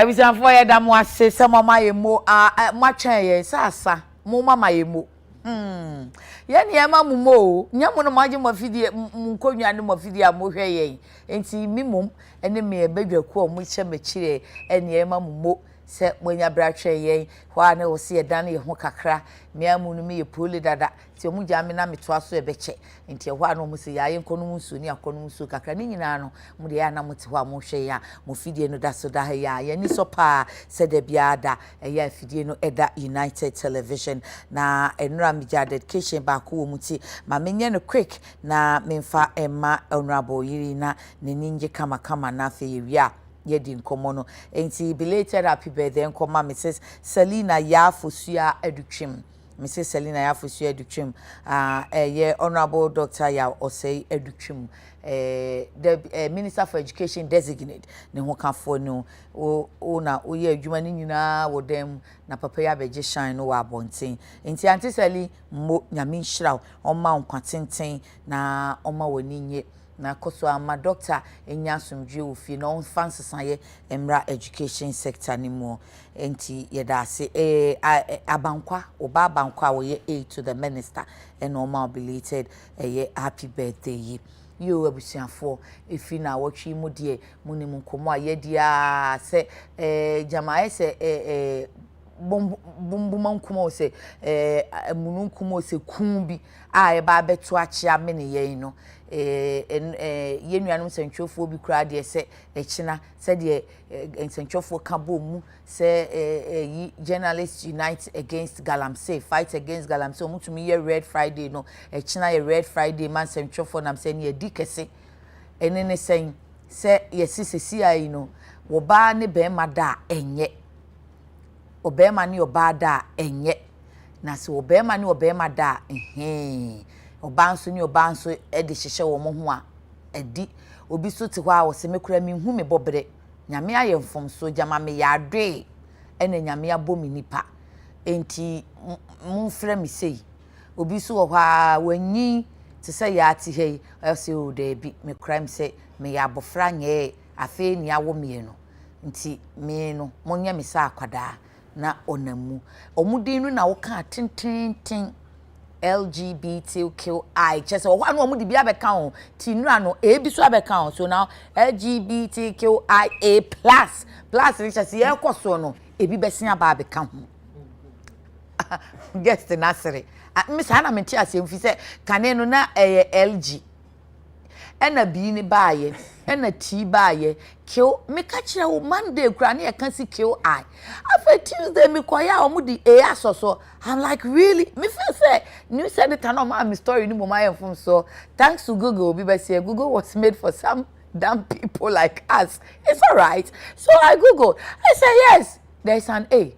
Ebisanfo ye da mo ase se mama ye mo ma twen ye sasa mo mama ye mo ye ne ema mo mo nya mo no maje mo fidie nkonwa ne mo fidie mo hwe ye enti mimom ene me e badwaku o mo che mechire ene ema mo se monya bra twen ye hwa ne wo se ye dan ye ho kakra me amu no me ye poli dada ti omu gya me na metoa so e beche enti hwa no mo se ya ye nkono nsu ni akono nsu kakra ni nyina no mo de ya na mo te hwa mo hwe ya mo fidie no da so da ya ye ni so pa se de bia da ya fidie no eda United Television na enura me gya dedication ba ko wo muti ma menye no quick na memfa emma honorable yiri na ne ninje kama kama na fe yewia yedi nkomo no enti belated happy birthday nkoma Mrs. Selina Yafosua Edutwim Mrs. Selina Yafosua Edutwim ye honorable Dr. Ya Osei Edutwim the Minister for Education designate ne ho kafo no o na o ye adwuma ni nyina wo dem na papa ya beje shine no wa bonten enti anti Seli mo nyame nhira o ma nkwatenten na o ma woni nye na koso ama doctor enya asomdwe ofi na on fansesa ye emra education sector ni mo enti ye da se abankwa oba abankwa wo ye aid to the minister and o ma belated ye happy birthday ye yo abusiafo efi na wotwe mu de munim nkomo ayedia se jamae se bumbu nkomo se munu nkomo se kumbi e ba beto achia me ne yen no ye nuanum sentwofo bi kura de se echina se de sentwofo ka bomu se yi journalists unite against galamsey fight against galamsey omutumi ye red friday no echina ye red friday man sentwofo nam se ne dikese enene sen se yesisesi ayi no wo ba ne be ma da enye obema ni oba da enye na se obema ni obema da obanso ni obanso e de hyehye wo mo ho a edi obi so te hwa wo se mekura mi hu me bobre nyame aye mfomso jama me ya adwe ene nyame abomi nipa enti mumfra mi sei obi so wo hwa wanyi te se ya ati hei ase o da bi mekura mi se me ya bofra nye afi ni awo me no nti me no monye me sa akwada na onamu omudinu na wo ka tintintin LGBTQI chese wo anu omudi bia beka ho tinura no ebi so abeka ho so now LGBTQIA plus chese ye koso no ebi besia ba beka ho guest na sere misa na menti asem se kane no na LG ena bi ni baaye ena T baaye kill me catch you Monday kura na can see kill I after Tuesday me kwaya omudi asoso I'm like really me feel say new said it no my story ni mo my from so thanks to Google be say Google was made for some damn people like us it's all right so I Google I say yes there's an A I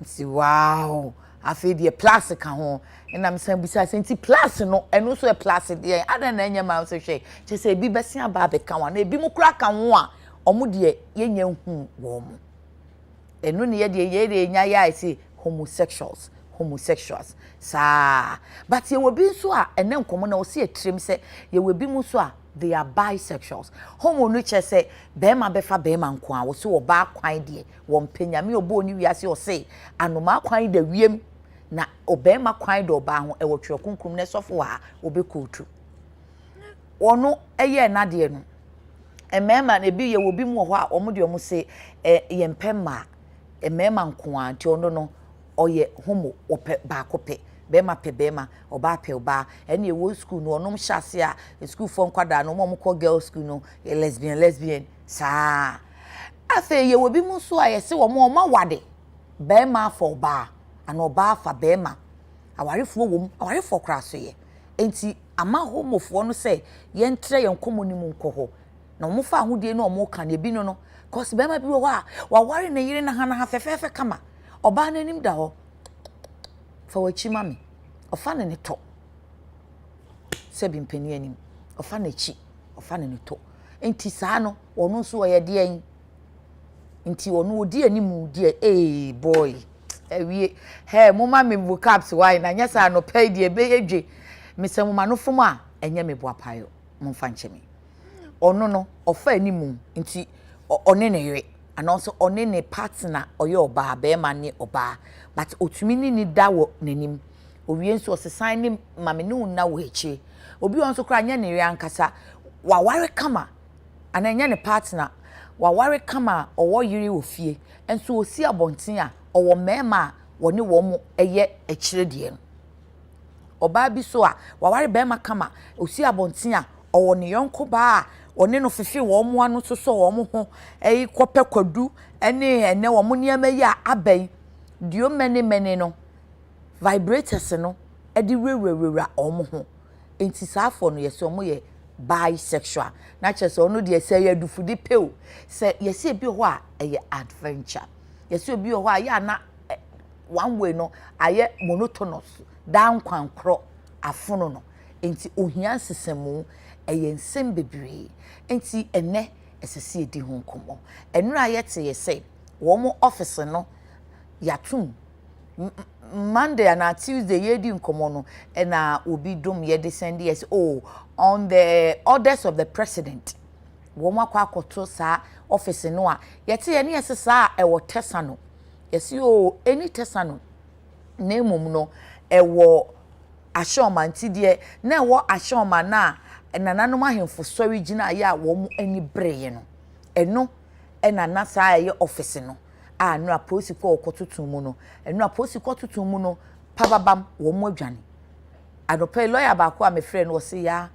say wow I feel the plastic ho and I'm saying besides senti plus no eno so e plus dey ada na enya ma so hwe che say bi besia ba be kan wa na ebi mu kura kan ho a omu de yenya hu wo mu eno ne ye de nya ya say homosexuals sa but ye will be so a ene nkomo na o se etrem se ye will be mu so a they are bisexuals homo no che say be ma befa be ma nko a wo so wo ba kwan de wo mpanyame obo ni wiase o say anoma kwan da wiem na obema kwan do ba ho e wo twe kunkum ne sofo ha obekotu ono eye na de no emema na bi ye wo bi mu ho a omo de omo se ye mpema emema nko a ti ono no oye homo ope ba kope bema pe bema oba pe oba ene ye wo school no onom hyase a school for nkwada no mo ko girl school no lesbian sa afa ye wo bi mu so a ye se wo mo ma wade bema for ba ana oba fa bema awarefo wom awarefo kraso ye enti ama homofo no se ye ntre ye nkomo mu nkoho na mo fa ahodie no mo ka na ebi no cause bema bi wo a waware na yire na ha fefefe kama oba na nim da ho fa wachi mame ofa ne to se bi mpani anim ofa na chi ofa ne to enti saa no wono so ye de en enti wono odi anim die boy ewie he mama me vocabs why na nya sa no pay die be edwe mesem mama no fom a enye me boapayo momfa nche me ono no ofa animu nti one ne yere and also one ne partner oyo oba be ma ne oba but otumi ni da wo nanim owie nso osesan ne mame ne unna wo echi obi won so kra nya ne ri ankasa wa ware kama ananya ne partner wa ware kama owo yiri wo fie enso osi abonten a owo mema woni wo mu eye ekire de oba bi so a wa ware be ma kama osi abonten a owo ne yonko ba one no fefe wo mu anu so wo mu ho eyi kope kwadu ene wo mu niam yi a abai dio mene no vibrators no edi rewrewra omo ho enti saafo no yesi omo ye bisexual na chese ono de yesi ya dufudi pew se yesi ebi ho a eye adventure yesi obi ho a ya na one way no aye monotonous dan kwankro afono no enti ohia sesemu eye nsem bebre enti ene esese edi ho nkomo enura yete yesi wo mo office no yatum Monday and Tuesday yedi nkomo no na obi dum ye descend yes on the orders of the president wo makwa akoto sa office no a yete ye ne yesesa e wo tesano yesi any tesano na emum no e wo ashoma ntide na e wo ashoma na nananom ahemfo sori gina ya wo mu ani breye no eno na na sa ye office no no aposi ko okotutu mu no enu aposi ko tutu mu no pababam wo mu adwane adope lawyer ba ko a me frɛ no se ya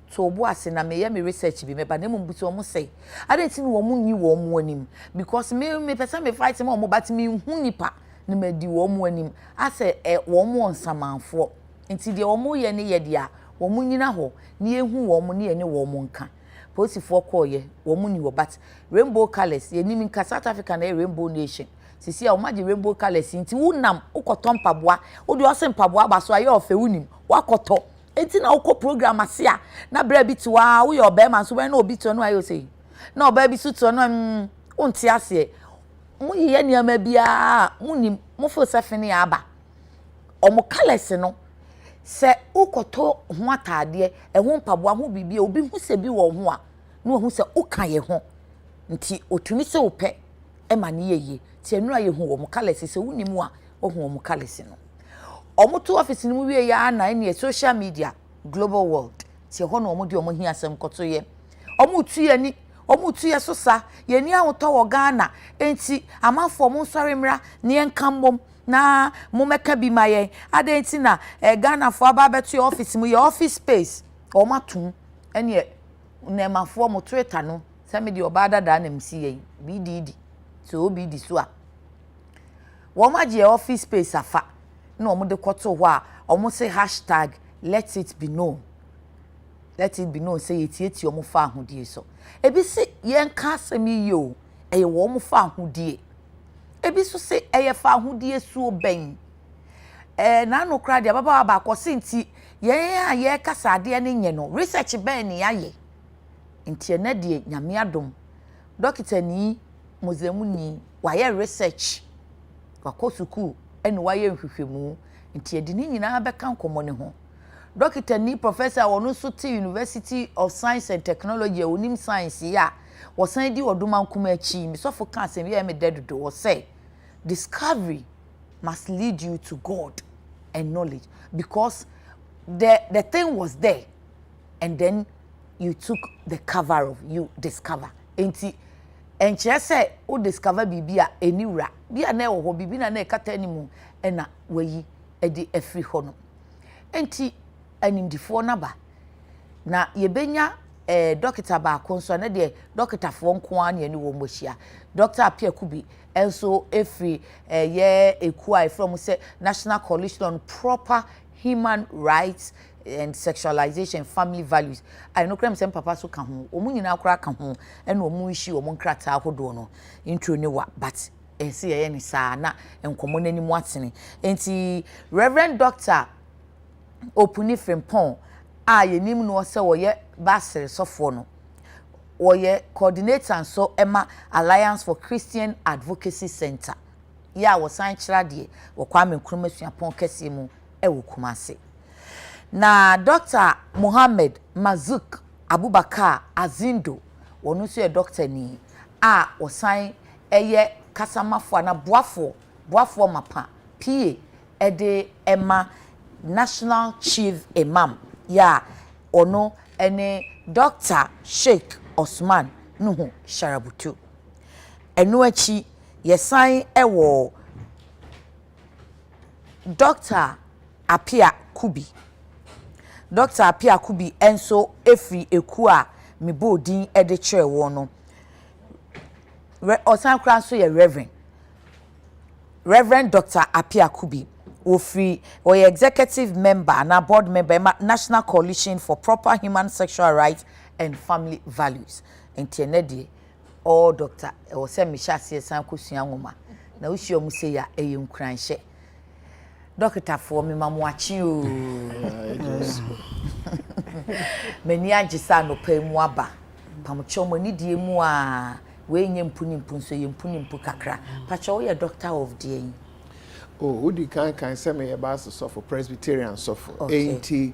to obu ase na me ye me research bi me ba na mu buti wo mu sei ade ti wo mu nyi wo mu anim because me person me fight me wo but me hu nipa na me di wo mu anim ase wo mu onsamanfo enti de wo mu ye ne ye dia wo mu nyina ho ne ehu wo mu ne ye ne wo mu nka posifo koye wo mu ni wo but rainbow colors ye nimi nka South Africa na rainbow nation sisi a wo maji rainbow colors nti wunam ukoto mpaboa wo de ose mpaboa ba so aye ofe wunim wakoto enti na uko program ase a na bra bi tiwa wo ye obema so na obi to no ayo sei na oba bi so to no unti ase mu ye niam bia munim mu fo sefene aba omo colors no se ukoto ho atade ho mpaboa ho bibia obi hu se bi wo ho a no hu se uka ye ho nti otumi se ope e ma ne yeye ti enura ye hu wo mo kalesi se wunimu a wo hu wo mo kalesi no omoto office ni mu wie ya na ne social media global world ti ho no omo de omo hi asem koto ye omo tu ye ni omo tu ye so sa ye ni ahoto wo Ghana enti amafo mo nsori mra ne enkambom na mo meka bi maye adenti na Ghana fo aba beto your office mu your office space o matum ene na mafo mo Twitter no se me de oba dada na msi yen bdd so obidi so a wo maje office space afa na o mo de kwoto ho a o mo say #let it be known say etieti o mo fa ahodie so ebi se yen ka asemi yo eye wo mo fa ahodie ebi so se eye fa ahodie suo ben na no kra dia baba ba ko senti ye kasa ade ne nye no research ben ne yaye nti na de nyame adom doctor ni mozemu ni waye research wakosuku ene waye nhwehwemu nti edi ni nyina be kan komo ne ho doctor ni professor wonu so ti University of Science and Technology onim science ya wosan di oduma nkuma achi mi sofo kan asem ye me dedodo wo say discovery must lead you to God and knowledge because the thing was there and then you took the cover of you discover enti enche say o discover bibia eniwra bia na wo bibi na ekata animu na wayi edi afri ho no enti animdifo na ba na yebenya doctor ba konso na de doctor fo nko an ne wo mbohia doctor apia kubi enso efri ye ekuai from say National Coalition on Proper Human Rights and Sexualization Family Values I no krem sem papa so ka ho omu nyina akora ka ho ena omu ishi omu nkrata ahodo no intro ni wa but ense ye ni saa na enkomo nani mu atene enti Reverend Doctor Opuni Frimpong a yenim no se wo ye basere sofo no wo ye coordinator so Emma Alliance for Christian Advocacy Center ya wo san kira de wo Kwame Nkrumah suapon kese mu e wo Kumase na Dr. Mohammed Mazuk Abubakar Azindo wonu so ye doctor ni a wo san eye kasamafo na boafo mapa PA ede Emma National Chief Imam ya ono ene Dr. Sheikh Osman Nuhu Sharabutu enu achi yesan ewo Dr. Apia Kubi enso efri eku a mebodin ede kire wo no osan kra so ye Reverend Dr. Apia Kubi ofri or executive member na board member National Coalition for Proper Human Sexual Rights and Family Values entienede all doctor o se me hyase san kosua nwoma na ushi omu se ya eyenkranhye doctor for me mamuachi o meni agisa no pemu aba pamcho mani die mu a we nye mpunimpu so ye mpunimpu kakra pacho we doctor of the oh udi kan say me ba so for Presbyterian so for enti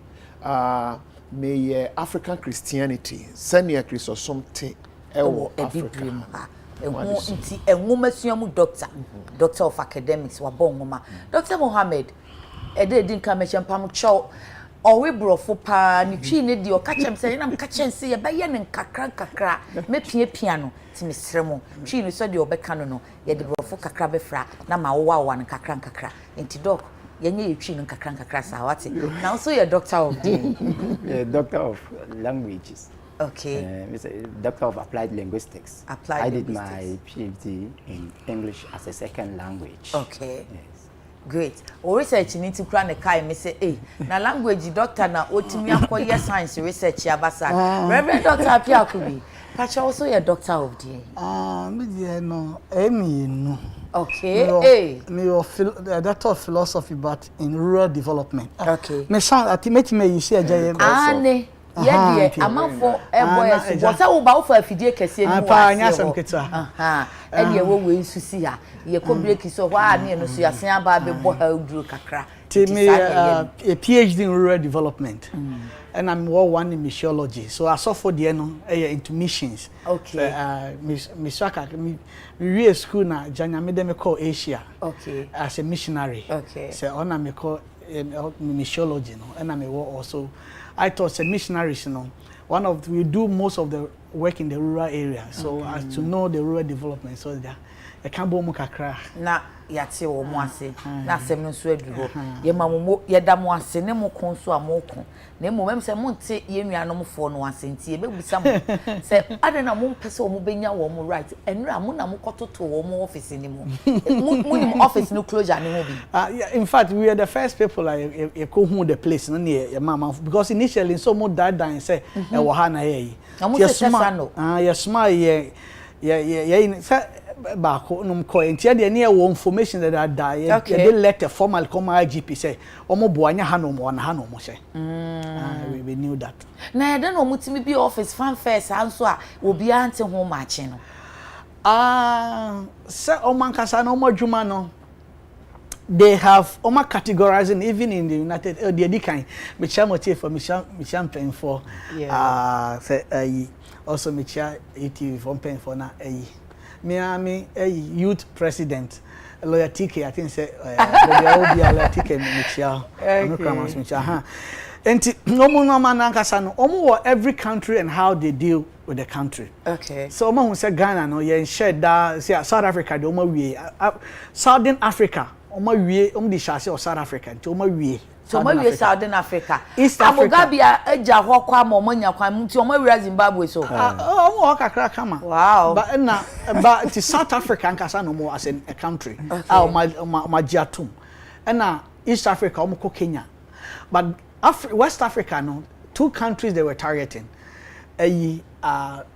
me African Christianity senior Christosomte ewo Africa nti enwoma suamu doctor of academics wa bongoma Dr. Mohammed ede nka mechempam cho owe brofo pa ni twi ne di o ka chem se na mka chense ye ba ye ne kakra mepie piano ti mesremo twi ne so de obeka no ye de brofo kakra befra na ma wo ne kakra enti doc yenye ye twi ne kakra sa wate now so ye doctor of the doctor of languages. Okay. Doctor of Applied Linguistics. I did my PhD in English as a second language. Okay. Yes. Great. O research need to kra ne kai me say na language doctor na otimi akoye science research abasa. Reverend Dr. Apia Kubi. Pacha also your doctor of the. Me no no. Okay. Me doctor of philosophy but in rural development. Okay. Me sound ultimately me you see Ane yeah, amafo eboy so say wo ba wo fa afidie kese ni wo pa anya sam keta and ye wo we nsusi ha ye ko break so wa ne no so yasen aba be bo ha uduru kakra me a PhD in rural development and I'm one in missiology so I saw for the no into missions. Okay. Me swaka me school na janya me dem call Asia. Okay. As a missionary. Okay. So on me call missiology no and I'm also I thought missionaries, we do most of the work in the rural area, so as to know the rural development, so that I can't bo kakra. Na yate wo mo ase, na asem no so aduro. Ye mamomo ye da mo ase ne mo kon so amoko. Na mo mem se mo nte ye nuanom fo no ase nti ye bebusa mo. Se ade na mo pese wo mo benya wo mo right. Enra mo na mo kototo wo mo office ni mo. Mo ni office no closure ni mo bi. In fact, we are the first people like go who the place no near mama because initially so mo died and say e wo ha na ye. Yes ma ye baako num ko entia de ne wo information that are die they let a formal come IGP say omo boanya hanom won hanom say we knew that na ye den omutimi bi office fan first anso a obi ante ho machi no say omankasa no modwuma no they have categorizing even in the United the edikan me chamotie for me champion for say also me chair ETV for paying for na Miami youth president lawyer TK I think say there will be a lawyer TK Michelle and no man ankasa no omo every country and how they deal with the country. Okay. So omo who say Ghana no ye share da say South Africa the omo wie Southern Africa omo wie di shase of South Africa nti omo wie so omo wie Southern Africa East Africa Abogabia eja ho kwa omo nya kwa nti omo wie Zimbabwe so omo kakra kama wow but South Africa ankasa no more as a country ma jiatum and East Africa omo ko Kenya but West Africa no two countries they were targeting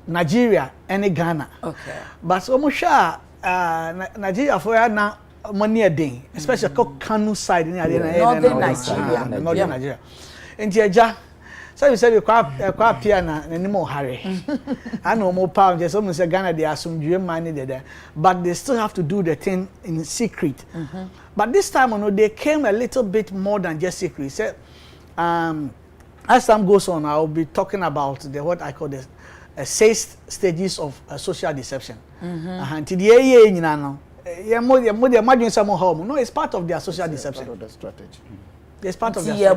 Nigeria and Ghana. Okay. But omo sha Nigeria for na money a day especially Kanu side in Northern Nigeria. And Jaja so you say we kwa pia na nimo hare and omo pound just almost say Ghana they are some money there but they still have to do the thing in secret. But this time they came a little bit more than just secret. Say as time goes on, I'll be talking about what I call the 6 stages of social deception. Until the year in no. No, it's part of their social deception. Part of the strategy. It's part of their strategy.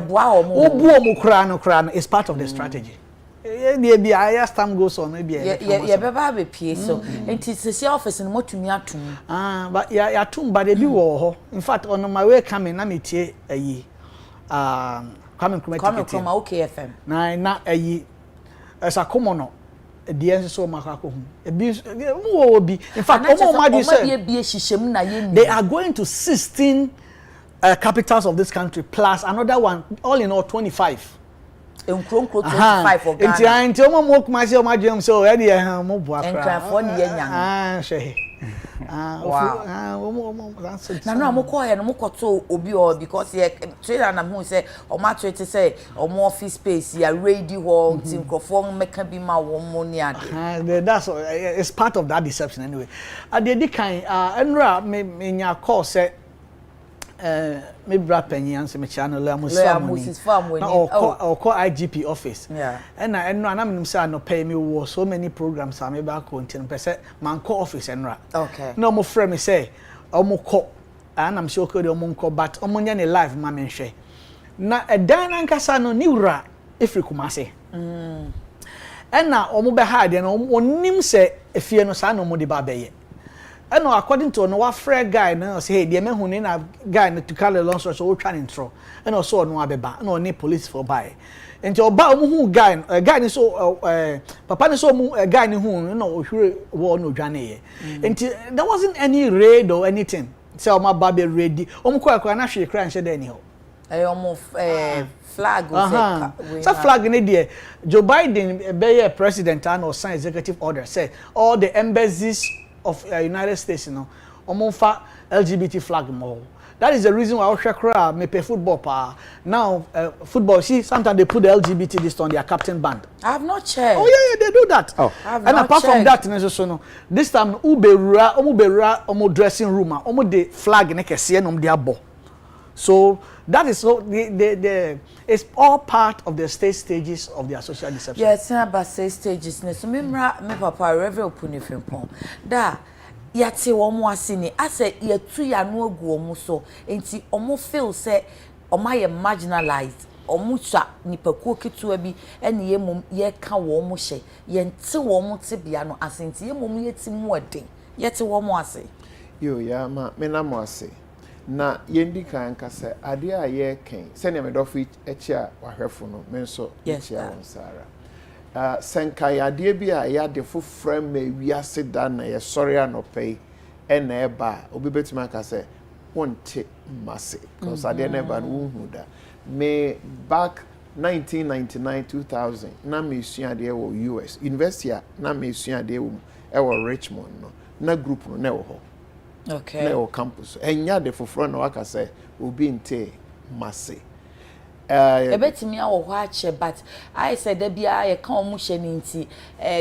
It's part of the strategy. Maybe as time goes on, maybe be so. And it's the office and what to me at but yeah, but they do. In fact, on my way coming, I'm coming from OKFM. Na as a common the answer so makako in fact they are going to 16 capitals of this country plus another one, all in all 25. In 25 for Ghana. Until so no obi because trader na who say o ma treat say o more office space ya ready hall microphone make be ma wo money ade. That's it's part of that deception anyway. At the kind enra me nya call say me bra panyin ansem channel Moses family or call IGP office. Yeah. And I am say no pay me wo so many programs am back contain person man call office enra. Okay. No mo frame me say omo call and I'm sure call omo call but omo nya ne live ma me hwe. Na edan ankasa no ni wura efri kumase. And na omo be hard and onim say efie no sa no mo de ba beye. And according to no friend guy no say hey the man who na guy to call a long story so we try intro and also no abeba no need police for buy and your ba who guy ni so papa ni so guy ni who no hwere wo no dwane and there wasn't any raid or anything say o ma ba be ready o mo kwa na hwe kra nche dey ni ho flag so flag ni there Joe Biden be president and or sign executive order say all the embassies of United States, you know, omonfa LGBT flag more. That is the reason why Oshakra me play football pa. Now football, see sometimes they put the LGBT list on their captain band. I have not checked. Oh yeah, they do that. Oh, and apart from that, no, this time omo dressing room, omo the flag ne kese nom dia bo. So that is so it's all part of the stage stages of their social deception. Yes, about stage stages. So me papa Reverend Opuni Frimpong. Da yate omo asini ase yetu ya no agu omo so enti omo feel say omo ye marginalized omo twa nipakuo ketua bi ene ye mom ye ka wo mo hye ye nte wo mo te bia no asenti ye mom ye ti mu ade yete wo mo ase yo ya ma me na mo ase na yendi kan kase ade a ye ken se ne me dofo echi a wahwefo no me nso echi a wonsara senka ade bi a ya de fofra ma wiase da na ye sori anopai ena eba obi betima kase wonte mase cause ade na eba no hu da me back 1999 2000 na me sua ade wo US university na me sua ade wo e wo Richmond no na group no na wo ho. Okay. Na o campus. Enya de foforo na waka say obi nte mase. Ebetimi a wo ho ache but I said there bia ye kan omu hye ni nti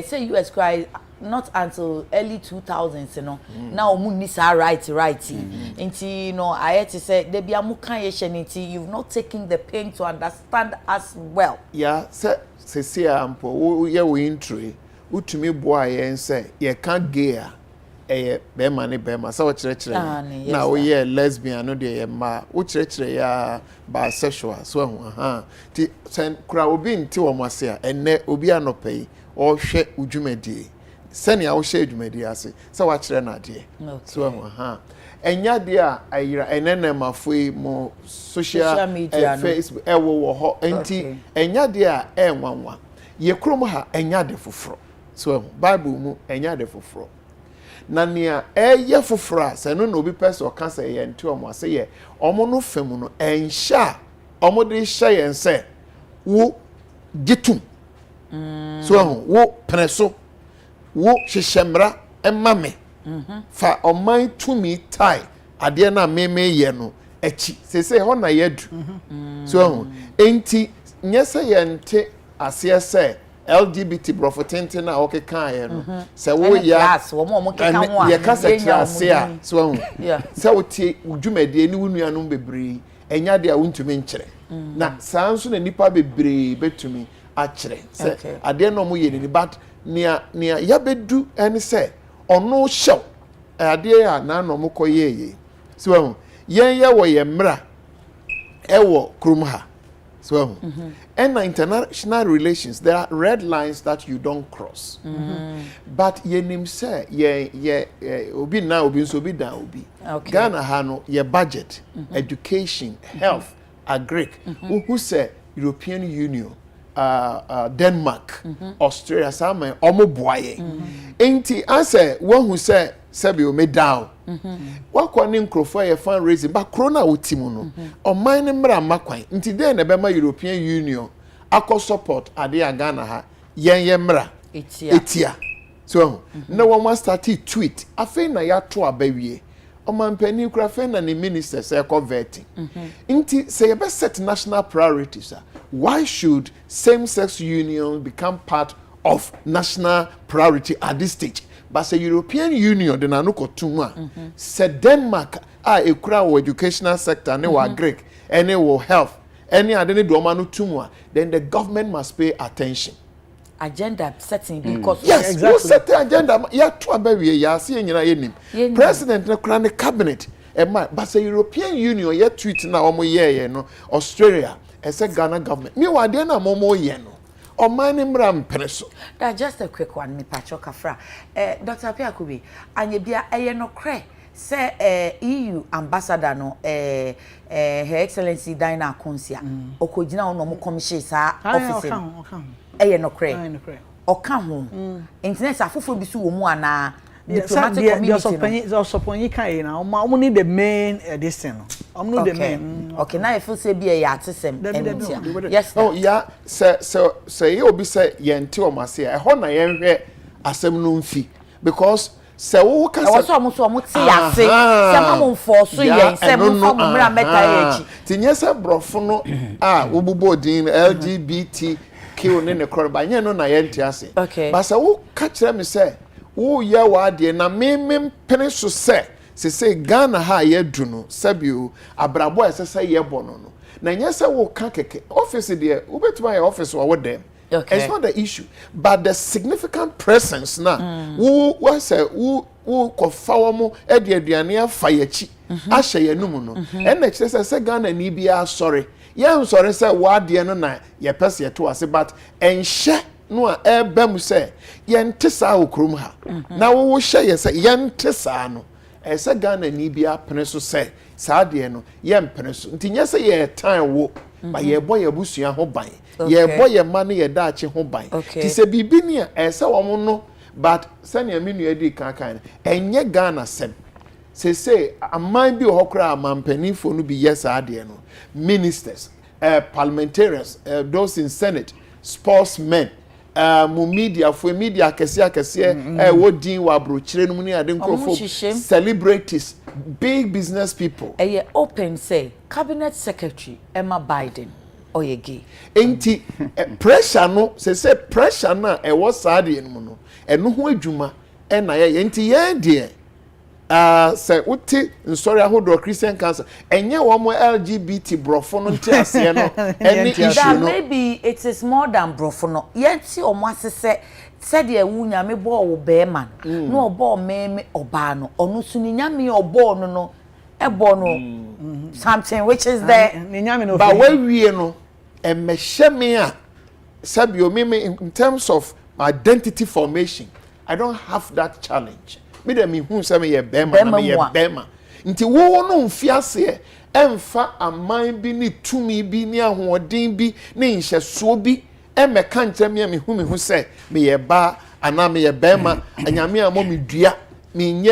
say US cry not until early 2000s you know. Now omu ni sa right. Nti you know I had to say there bia mu kan ye hye ni nti you've not taken the pain to understand us well. Yeah, se ampo ye wo intro utumi boa ye say ye kan gay bema ne bema sa wo kire na wo ye lesbian no de ye ma wo kire ya bisexual so ti sen kura obi nti wo mase a enne obi anopai o hwe udwumadi sene a wo hwe udwumadi ase sa wa kire na de so enya de a ayira enene mafoi mo social media Facebook wo ho enti enya de a enwanwa ye krom ha enya de foforo so Bible mu enya de foforo na nia eye fofora se no obi person ka se ye nti omo ase ye omo no fam no ensha omo de hye ye nse wo gitum so wo preso wo hyehyemra emame fa oman tumi tai ade na meme ye no echi se ho na ye du so enti nyese ye nte ase se LGBT brofotente na okeka ye no se wo ya ye kasa ase a so se wo tie udwumade ni wunuanum bebre enya de a wuntumi nkyere na sanso na nipa bebre betumi akyere se ade no mo ye ni but nia yabedu ene se ono hyew ade ya na no mokoyeye so yen ye wo ye mra ewo krum ha so and international relations there are red lines that you don't cross but yenim say ye obi na obi so obi da obi Ghana ha no ye budget education health agric who say European Union Denmark Australia sama omo boaye enti ase won say Sebi me down. Wakwa ni nkrofo ye fundraising ba corona otimu no. Oman ne mra makwan. Nti den na be ma European Union akọ support ade ya Ghana ha yen mra etia. So na won start tweet afei na ya to abawie. Omampani kura fe na ni minister say converting. Nti say ye be set national priorities. Why should same sex union become part of national priority at this stage? But the European Union de nanu kotumwa se Denmark ekura wo educational sector ne wa Greek any wo health any ade ne do manu tumwa then the government must pay attention agenda setting because yes exactly you set the agenda ya to abawie ya se nyina yenim president ne kura ne cabinet but the European Union ya tweet na omo ye no Australia ese Ghana government me wa de na momo ye no or mining ram peneso. That's just a quick one, me pacho kafra. Dr. Piakubi, anye bia no cre say EU ambassador no Her Excellency Dina Konsia. Okojina ono mo commission sa office. No cre. Oka ho. Internet afofo bi so wo mu ana diplomatic community. Just support kai na omo need the main this thing. Omo need the main. Okay, now if you say be a artisem. Yes. Oh yeah, say you be say yenti o ma say e ho na yen hwe asem no mfi because say wo ka say so mo ti ase say ma mo force yen say mo fa mo mra meta echi. Tinye say brofo no wo bubo din LGBT Q ne ne kro ba nye no na yenti ase. But say wo ka kire me say wo ye wa de na me pene so say Ghana ha ye du no sabio abrabo esese ye bono no na nya say wo ka keke office there wo betuma your office wo dem it's not the issue but the significant presence na wo say wo kofa wo mo e de aduane afa yachi ahye ye num no en na kire say Ghana ni bia sorry ye sorry say wo de no na ye pese ye to ase but enhye no a ebam say ye ntesa okrom ha na wo hye ye say ye ntesa no ese Ghana ni bia pene so say saa de no ye mpene so ntinye say ye time wo ba ye boy ye busua ho ban ye boy ye ma ne ye daache ho ban ti se bibi ni ese wo mo no but sani aminu edi kan enye Ghana sem say amman bi ho kra amampanifo no bi yes saa de no ministers parliamentarians those in senate sportsmen mu media kese wo din wa brochire no mu ni ade nkrofo celebrities big business people open say cabinet secretary Emma Biden oyegi enti pressure no say pressure na was sad no no eno ho adwuma na ye enti ye de say uti story ahodo Christian cancer enye wo mo LGBT brofo no nti ase no any issue no maybe it is more than brofo no yenti omo asese said ye wunya me bo wo be man no obo me oba no onu suni nyame obo no ebo no something which is there but we wie no emehye me a sabio me in terms of identity formation I don't have that challenge me dem hu say me ye bema na me ye bema nti wo no mfiase emfa aman bi ni tumi bi ni ahoden bi ni nhyeso bi emeka nkyerem me hu say me ye ba ana me ye bema anyame a mo me dua me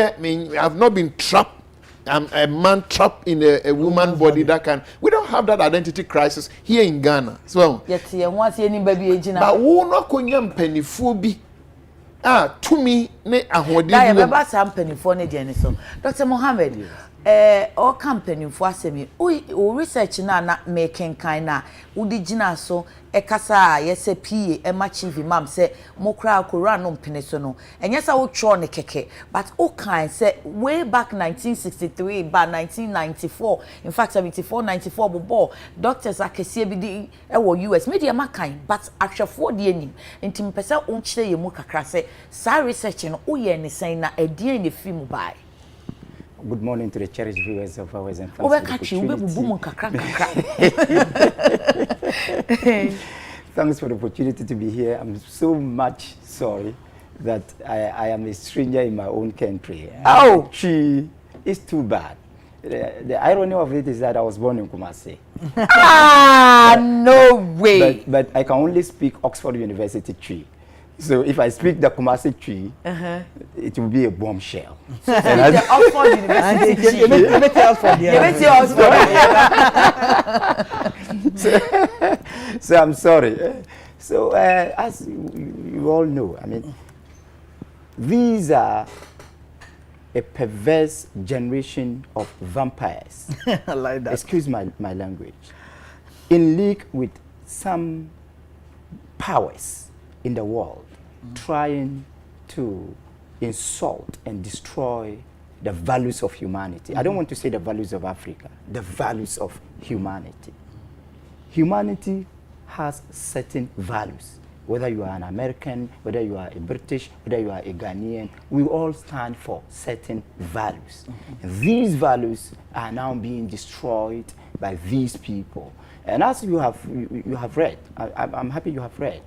I've not been trapped. I'm a man trapped in a woman body that can. We don't have that identity crisis here in Ghana. So yet once any baby age but wo no konyam panifo bi to me ne ahode bi. That remember some penny for ne so. Dr. Mohammed, all company for asemi o research na making kind na udi gina so ekasa yese PA ema chief imam say mokra akora no mpene so no enye sa wo tro ne keke but o kind say way back 1963 by 1994 in fact 74 94 bobo doctors akesie bi di e wo US media makan but ahwefo de anim enti mpese o nkyere ye mu kakra say sa research no o ye ne sen na edie ne fi mu bai. Good morning to the cherished viewers of ours and thanks for the opportunity to be here. I'm so much sorry that I am a stranger in my own country. Oh, it's too bad. The irony of it is that I was born in Kumasi. Ah, no way. But I can only speak Oxford University Tree. So if I speak the Kumasi Tree, it will be a bombshell. So the Oxford University Tree. So I'm sorry. So as you all know, I mean, these are a perverse generation of vampires. I like that. Excuse my language. In league with some powers in the world, trying to insult and destroy the values of humanity. I don't want to say the values of Africa, the values of humanity. Humanity has certain values. Whether you are an American, whether you are a British, whether you are a Ghanaian, we all stand for certain values. And these values are now being destroyed by these people. And as you have read, I'm happy you have read,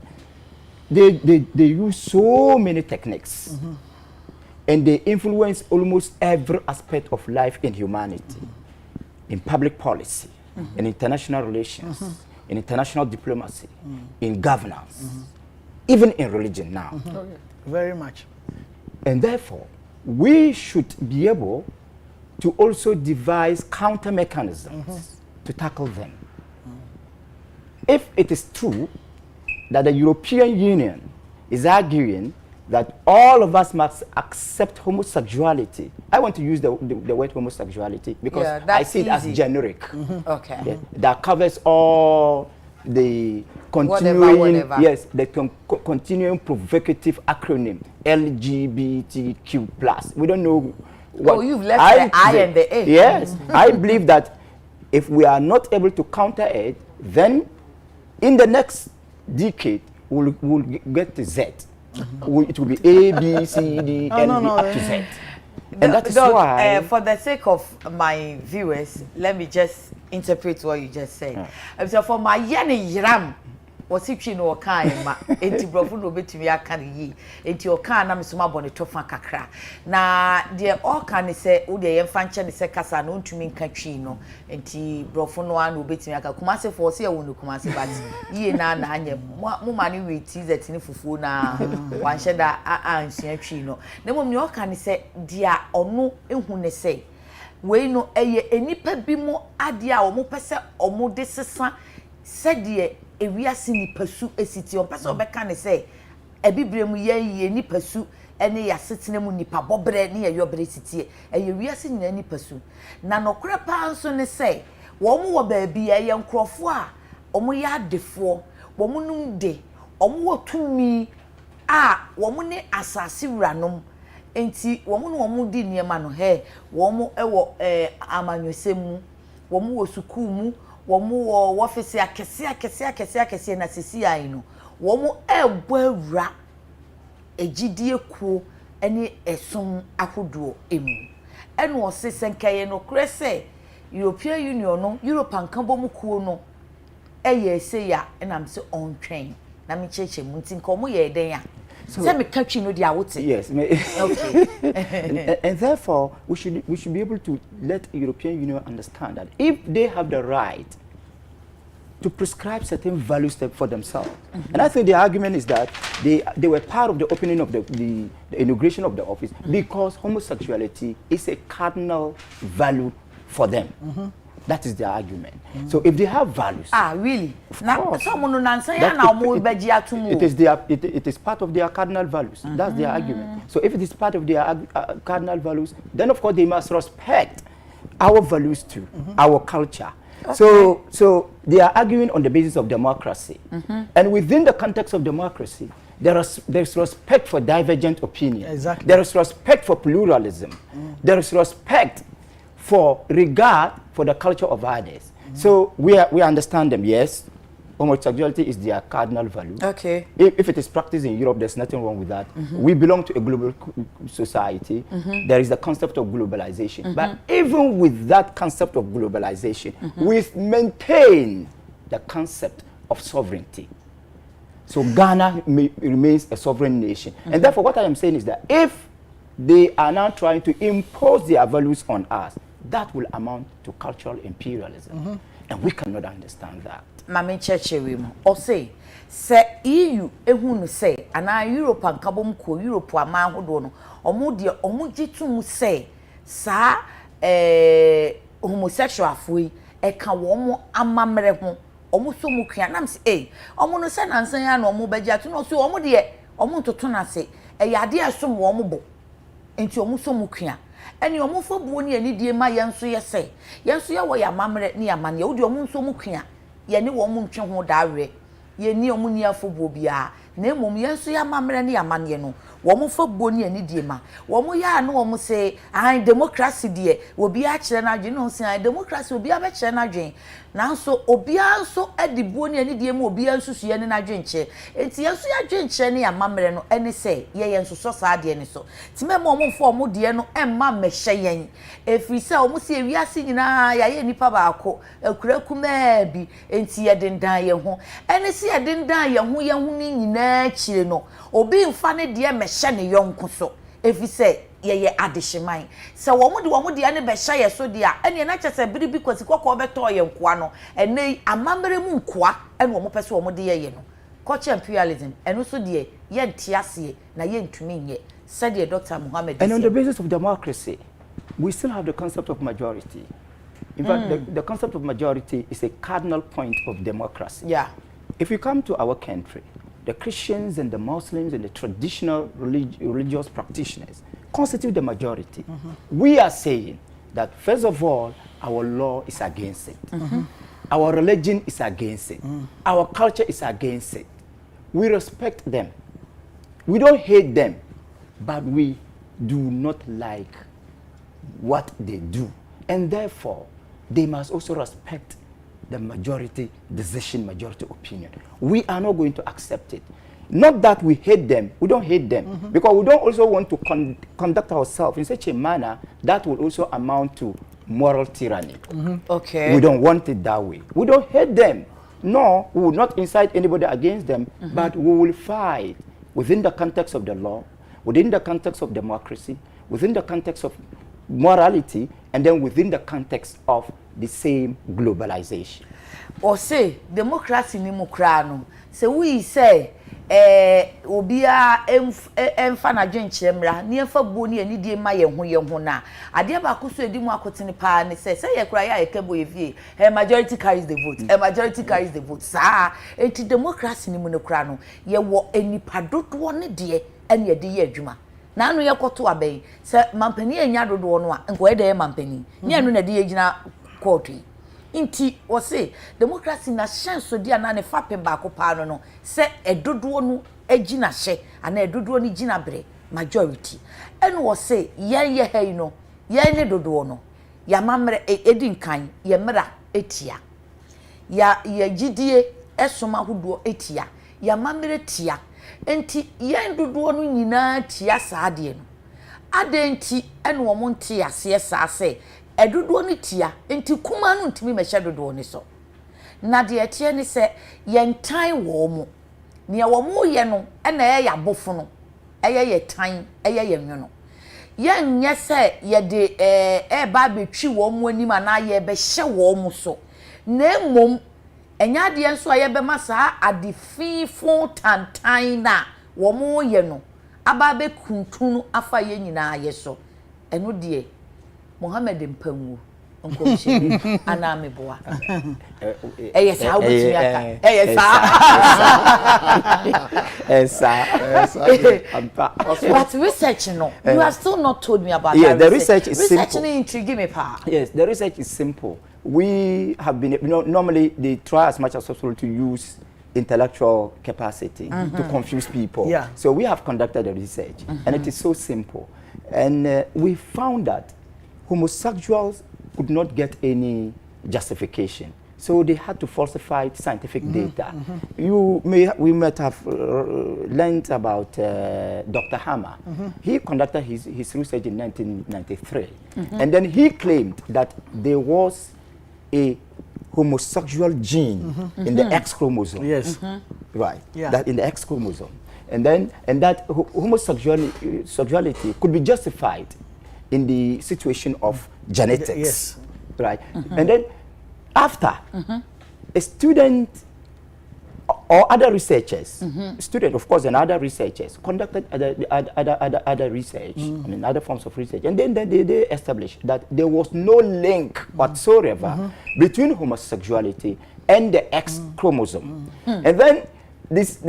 they use so many techniques, and they influence almost every aspect of life in humanity, in public policy, in international relations, in international diplomacy, in governance, even in religion now. Very much. And therefore, we should be able to also devise counter mechanisms to tackle them. If it is true that the European Union is arguing that all of us must accept homosexuality. I want to use the word homosexuality because I see it as generic. Okay. Yeah, that covers all the continuing, whatever. Yes, the continuing provocative acronym LGBTQ+. We don't know what. Oh, you've left the I and the A. Yes, I believe that if we are not able to counter it, then in the next decade we'll get to Z. It will be A, B, C, D, and up to Z. And that is why... for the sake of my viewers, let me just interpret what you just said. So for my Yanni Yram, was it no kind ma enti brofo no betumi aka ne yi enti o kan na mesoma bone tofa kakra na de o kan se wo de yemfa nche ne se kasa no ntumi nka twi no enti brofo no an obetumi aka kumase for se wo no kumase but yi na anye mo ma ne we tizet ne fufuo na wan sheda ansia twi no na mom ne o kan se dia ono ehu ne se we no eye enipa bi mo ade a o mo pese o mo de sesa se de ewiase ni pasu esiti on pese obeka ne se ebibrem ye ni pasu ene ya setena mu nipa bobre ne ye yobre sitie eye wiase nyina ni pasu na nokore pa nso ne se wo mo wo baabi ye nkrofo a omo ya defo wo mo num de omo wo tumi a wo mo ne asase wuranom enti wo mo no wo mo di niema no he wo mo ewo amanyosemu wo mo wo sukuu mu wo office akese na sisi ayi no wo mo ebo awura ejidie kuo ene esom ahodo emu ene wo se senkaye no krese European Union no European kambo mu kuo no eye se ya na am se ontwen na me cheche mu ntin ko mo ye den ya se me katwi no dia wote. Yes. Okay. and therefore we should be able to let the European Union understand that if they have the right to prescribe certain values for themselves. And I think the argument is that they were part of the opening of the inauguration of the office because homosexuality is a cardinal value for them. That is the argument. So if they have values... Ah, really? It is part of their cardinal values. That's their argument. So if it is part of their cardinal values, then of course they must respect our values too, our culture. Okay. So they are arguing on the basis of democracy. And within the context of democracy, there's respect for divergent opinion. Exactly. There is respect for pluralism. There is respect for regard for the culture of others. So we understand them, yes. Homosexuality is their cardinal value. Okay. If it is practiced in Europe, there's nothing wrong with that. We belong to a global society. There is the concept of globalization. But even with that concept of globalization, we maintain the concept of sovereignty. So Ghana remains a sovereign nation. And therefore, what I am saying is that if they are now trying to impose their values on us, that will amount to cultural imperialism. And we cannot understand that. Mama cheche we mo o say EU ehunu say ana Europe and kabom ko Europe ama ahodo no omo de omo gitum say sa homosexual foi e ka wo mo amamre ho omo so mu kua nam say omo no say nansan ya na omo bagia to no so omo de omo ntoto na say e yade asom wo mo bo enti omo so mu kua eni omo fo buo ni ani die ma yenso ye say yenso ye wo ya mamre ni amane wo de omo nso mu kua ye ni wo mu ntwe ho dawe ye ni omu ni afobo bia na emom ye nso ya mamre ni amane no wo mu fabuo ni ani die ma wo mu ya no wo mu se an democracy die obi a kire na dwe no se an democracy obi a be kire na dwen nanso obi a nso adibuo ni ani die ma obi a nsusu ye ni na dwen kye enti ye nso ya dwen kye ni amamre no eni se ye nso so sa de ni so time mo mo fo mo de no emma mehye yen efiri se o mo se wiase nyina ya ye nipa baako akura kuma bi enti ye dendan ye ho eni se ye dendan ye ho ni nyina kire no obi mfa ne de mehye ne yonko so efiri se ye adehyeman se wo mo de ne be hye ye so de a ene na kyese biribi kwasi kokko beto ye nkoa no ene amamere mu nkoa ene wo mo pese wo mo de ye no culture imperialism eno so de ye ntiase na ye ntumi nye said the Dr. Muhammad. And on the basis of democracy, we still have the concept of majority. In fact, the concept of majority is a cardinal point of democracy. Yeah. If you come to our country, the Christians and the Muslims and the traditional religious practitioners constitute the majority. We are saying that, first of all, our law is against it. Our religion is against it. Our culture is against it. We respect them. We don't hate them, but we do not like what they do. And therefore, they must also respect the majority decision, majority opinion. We are not going to accept it. Not that we hate them. We don't hate them. Because we don't also want to conduct ourselves in such a manner that will also amount to moral tyranny. Okay. We don't want it that way. We don't hate them. No, we will not incite anybody against them, but we will fight within the context of the law, within the context of democracy, within the context of morality, and then within the context of the same globalization. Or say democracy ni mukrano. So we say obia emfa na dwenkyeremra ne emfa buo ne ani die ma ye ho na ade ba ko so edi mu akotene pa ne say ye kura ya ye kebo evie majority carries the vote majority carries the vote sa enti democracy ni mu ne kura no ye wo enipa dodo ne de ene ye de ye adwuma na anu ye koto aben se mampani enya dodo no a nko ye de mampani ne anu na de ye gina court inti o se democracy na chance dia na ne fapem ba ko pa no se edodo no agina hye ana edodo no gina bre majority eno o se ye hei no ye ne dodo no ya mamre edinkan ye mra etia ya gidie esoma hodo etia ya mamre tia enti ye dodo no nyina tia saade no adenti eno o monte ase sa se edodo ni tia enti kuma no ntimi mehye dodo ni so na de etie ni se yentan wo mu ne wo mu ye no na ya bofo no ye tan ye nwono ye nye se ye de ba betwi wo mu anima na ye be hye wo mu so na mom enya de enso ye be masa adefifo tantan na wo mu ye no aba be kuntunu afa ye nyina ye so eno de Mohammed Mpangu nkomshiri ana meboa yes how would you yes but research no you have still not told me about that. The research is simple. Research intrigue me pa. Yes, the research is simple. We have been, normally they try as much as possible to use intellectual capacity to confuse people. Yeah. So we have conducted a research, and it is so simple. And we found that homosexuals could not get any justification. So they had to falsify scientific data. We might have learned about Dr. Hammer. He conducted his research in 1993. And then he claimed that there was a homosexual gene in the X chromosome. Yes. Right. Yeah. That in the X chromosome. And that homosexuality could be justified in the situation of genetics. Yes. Right. And then after a student or other researchers, student of course and other researchers conducted other research, I mean other forms of research, and then they established that there was no link whatsoever between homosexuality and the X chromosome. And then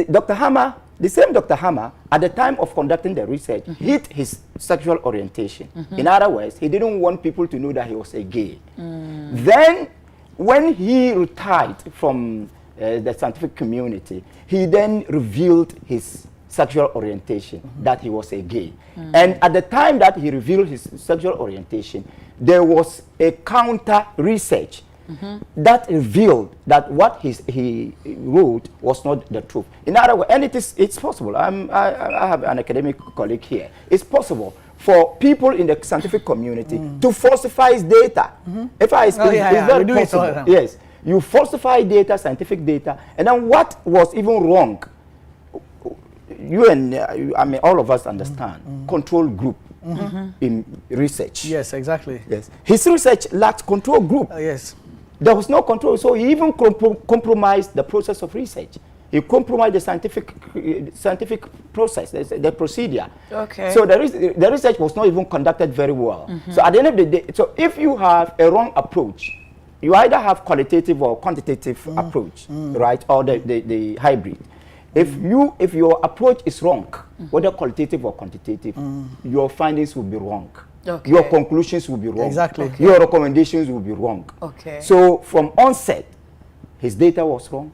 Dr. Hammer, the same Dr. Hammer, at the time of conducting the research, hid his sexual orientation. In other words, he didn't want people to know that he was a gay. Then when he retired from the scientific community, he then revealed his sexual orientation, that he was a gay. And at the time that he revealed his sexual orientation, there was a counter research that revealed that what he wrote was not the truth. In other words, and it's possible. I have an academic colleague here. It's possible for people in the scientific community to falsify data. If I explain, it's very possible. Yes, you falsify data, scientific data, and then what was even wrong, you and I mean all of us understand control group in research. Yes, exactly. Yes, his research lacked control group. Yes, there was no control, so he even compromised the process of research. He compromised the scientific process, the procedure. Okay. So the research was not even conducted very well. So at the end of the day, so if you have a wrong approach, you either have qualitative or quantitative approach, right, or the hybrid. If your approach is wrong, whether qualitative or quantitative, your findings will be wrong. Okay. Your conclusions will be wrong. Exactly. Okay. Your recommendations will be wrong. Okay. So from onset, his data was wrong.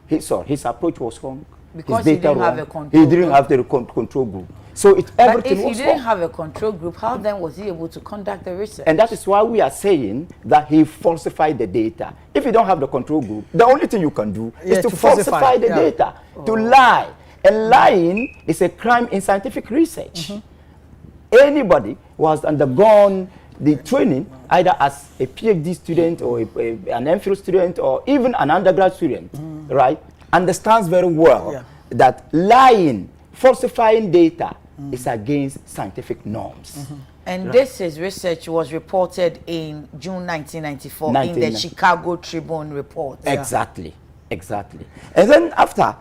His approach was wrong. Because his he data didn't have wrong. a control He didn't group. have the control group. So everything But if was he didn't wrong. have a control group, how then was he able to conduct the research? And that is why we are saying that he falsified the data. If you don't have the control group, the only thing you can do is to falsify the data, to lie. And lying is a crime in scientific research. Anybody who has undergone the training, either as a PhD student or an MPhil student or even an undergrad student, right, understands very well that lying, falsifying data is against scientific norms. And this research was reported in June 1994 in the Chicago Tribune report. Exactly, exactly. And then after,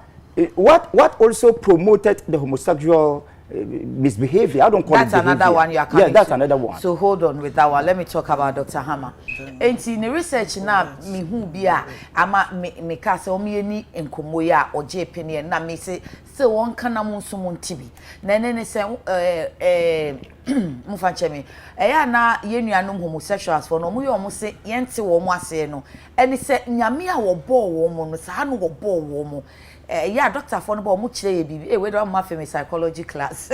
what also promoted the homosexual misbehavior, I don't call that's it behavior. another one you are coming Yeah, that's to. another one. So hold on with that one. Let me talk about Dr. Hammer. And in the research now, me who be ama me kase omi eni enkomo ya oje peni na me say one kana mo so mo ntibi. Na ne say mo fa chemi. Ya na ye nuanom homosexuals for no mo ye omo say yente wo mo ase no. Eni say nyame a wo bo wo mo no sa no wo bo wo mo. Yeah, doctor for no mo chire ye bibi. We don ma me psychology class.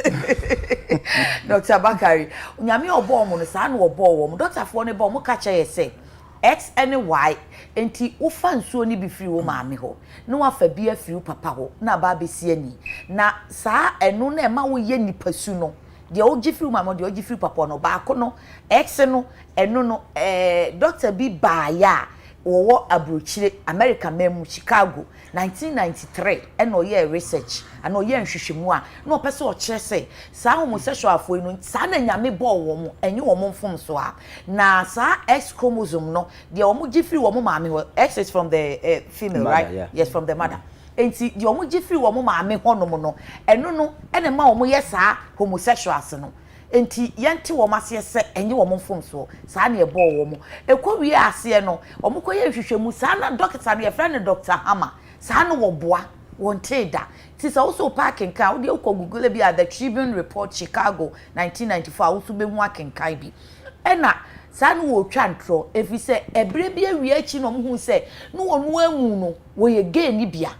Dr. Bakari, nyame obo mo no sa no obo wo mo. Doctor for no bo mo ka che say X and Y enti wo fa nsuo ni bi firi wo maame ho. Na wa fa bi afiri papa ho. Na ba be si ani. Na saa eno na ma wo ye nipasu no. De o gifiri maame de o gifiri papa no ba ko no X no eno no doctor bi ba ya wo abrochire America memu Chicago 1993 eno ye research ana ye nhwehwemu a na opese o kire se sa homosexual afo no sa na nyame bo wo mo enye wo mo mfom so a na sa X chromosome no de o mo gifiri wo mo maame ho X is from the female, mother, right? Yeah. Yes, from the mother. Enti de o mo gifiri wo mo maame ho no mo no eno no ene ma wo mo ye sa homosexuals no enti yente wo mase se enye wo mfom so saa na ebo wo mo ekwowie ase no wo mo koye hwehwemu saa na doctor na yefra ne Dr. Hammer saa na wo boa wonte da ti sa also parking ka wo de ko Google bi at the Tribune report Chicago 1994 wo so be hu akenkan bi ena saa no wo twa ntro efi se ebre bi awie achi no mo hu se no wo no amu no wo ye gay ni bia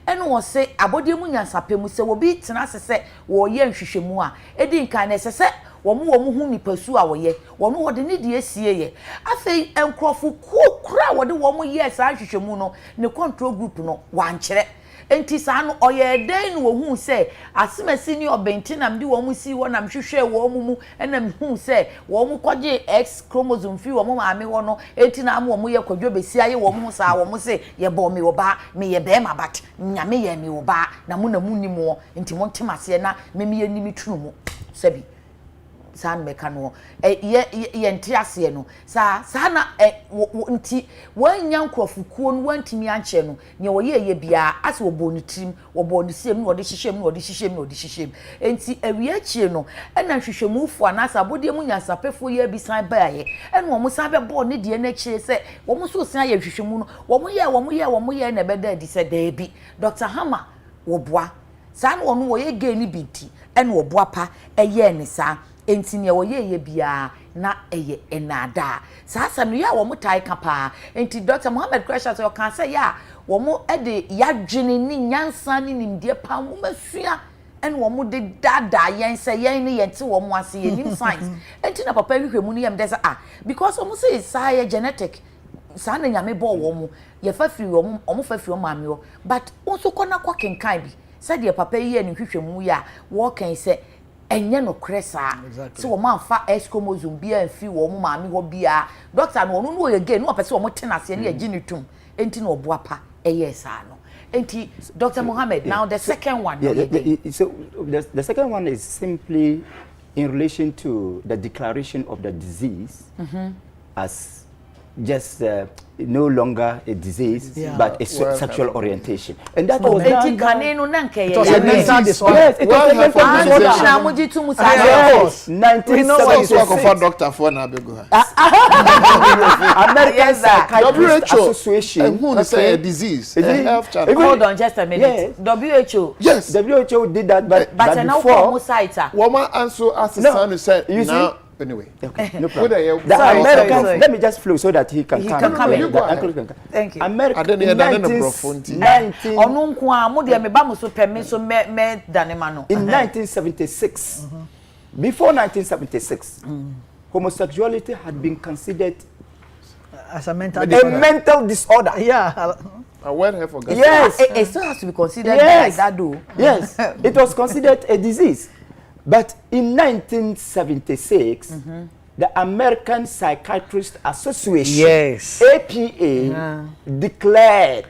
eno wo se abode mu nyansapemu se wo bi tena se wo ye nhwehwemu a edi nkan na se wo mu hu nipasu a wo ye wo no wo de ne de asie ye afei enkrofo kura wo de wo mu ye saa nhwehwemu no ne control group no wankyere enti saa no oye den no wo hu se asemasi ni obentina mde wo mu si wo na mhwehwe wo mu na mhu se wo mu koje X chromosome fi wo mu maame wo no enti na am wo mu ye kwadwo besi aye wo mu saa wo mu se ye bo me wo ba me ye be ma bat nyame ye me wo ba na mu ni mo enti mo ntemase na me ye ni mitunu mu sabi san meka no ye ntiase no sa na nti wanya nkrofukuo no wantimi anche no ne wo ye bia ase wo boni trim wo boni siem no wo de hyehyem enti awie chie no na hwehwemufo anasa bodie mu nyansapefo ye bi san baaye ena wo san be bo ne de na chie se wo mu so san ye hwehwemu no wo mu ye na beda di se da bi Dr. Hammer wo boa sa na wo ye gay ni binti ena wo boa pa eye ne sa enti ne wo ye bia na eye enada saa sa no ya wo mutai kapa enti Dr. Mohammed Kresha so kan say ya wo mu de yadwene ni nyansa ni nimde pa mu masua en wo mu de dada yen say yen ni yente wo mu ase ye nim science enti na papa hwehwemu ni yam de say because wo mu say saa ye genetic saa na nyame bo wo mu ye fa firi wo mu fa firi wo maame wo but unso kona kwa kenkan bi say de papa ye ni hwehwemu ya wo kan say enye no kresa so wo manfa X chromosome bia anfi wo mo maami ho bia doctor no no no ye gay no opese wo mo tenase ne agi ni tum enti no oboa pa eye sa no enti Dr. Mohammed now the second one so the second one is simply in relation to the declaration of the disease as just no longer a disease, but a sexual orientation. And that was done. It was a mental disorder. Yes, it was a mental disorder. Yes, 1976. Doctor for American Psychiatrist Association. Who say a disease? Hold on, just a minute. WHO. Yes, WHO did that, but now before. Woman answer as a son said. You see. Anyway, okay, no problem. Let me just flow so that he can come in. Thank you. America, in 1976, before 1976, homosexuality had been considered as a mental disorder. Yeah. Yes, it still has to be considered like that, though. Yes, it was considered a disease. But in 1976, the American Psychiatrist Association, APA, declared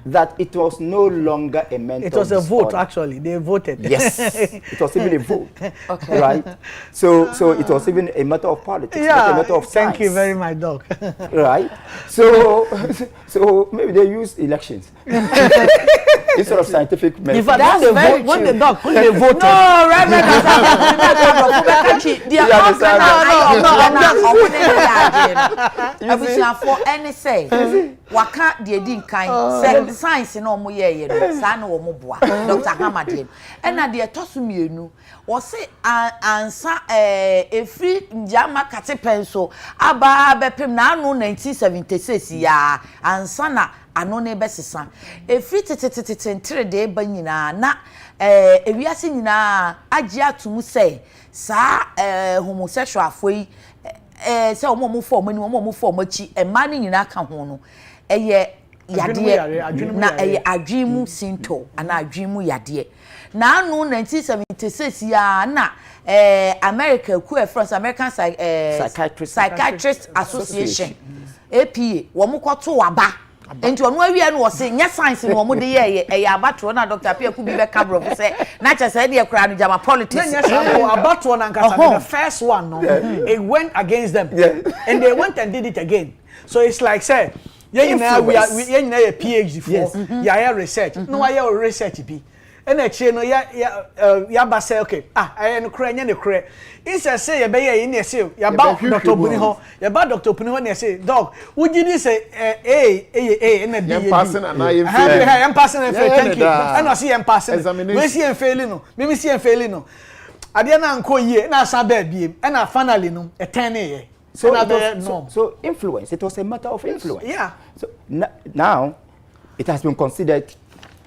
that it was no longer a mental disorder. It was a vote, actually. They voted. Yes, it was even a vote. Okay. Right? So it was even a matter of politics, not a matter of science. Thank you very much, Doc. Right? So maybe they use elections. Instead of scientific method. In fact, when they voted. No, Reverend, for any say, waka the din kind, science no mo ye no, sa no mo boa. Dr. Hammer did. And na de tosu mienu, wo se ansa efri njama kate penso aba bepem na anu 1976 ya ansa na ano ne besesa efri tetetetetere de ba nyina na ewiase nyina agye atum se sa homosexual foi se omo fo mani omo fo machi ema ne nyina ka ho no eye yade na eye adwimu sinto ana adwimu yade na anu 1976 ya na America ku France American Psychiatrist Association APA wo mo kwoto waba enti onu awie no wo se nya science no mo de ye abatro na Dr. Piaku bi be kabro say na che say de kura no jama politics nya abatro na nkasa the first one no it went against them and they went and did it again. So it's like say we are PhD for research no why your research be and a chain ya ba say okay I no kra nya ne kra inse say ye be ye in say ya ba Dr. Opuni ho ya ba Dr. Opuni ho ne say dog wuji ni say na d am passing and I am passing and thank you and I see am passing we see am failing no me see am failing no ade na nko yie na asa ba biem and finally no e ten ye so influence, it was a matter of influence. Yeah. So now it has been considered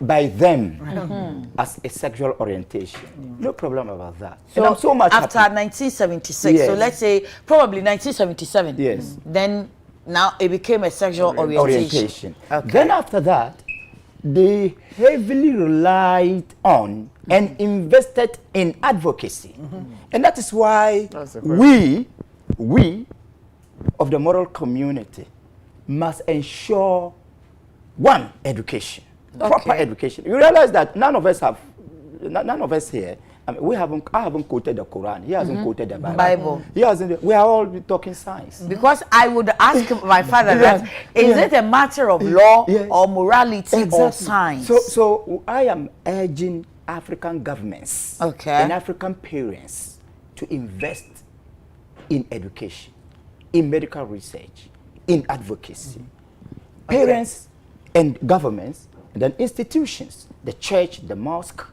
by them as a sexual orientation. No problem about that. So, and I'm so much after happy. 1976, Yes. so let's say probably 1977. Yes. Then now it became a sexual orientation. Okay. Then after that, they heavily relied on and invested in advocacy. And that is why we of the moral community must ensure one, education, proper education. You realize that none of us here, I mean, I haven't quoted the Quran. He hasn't quoted the Bible. He hasn't. We are all talking science. Because I would ask my father that is it a matter of law or morality or science? So I am urging African governments and African parents to invest in education, in medical research, in advocacy. Parents and governments, and then institutions, the church, the mosque,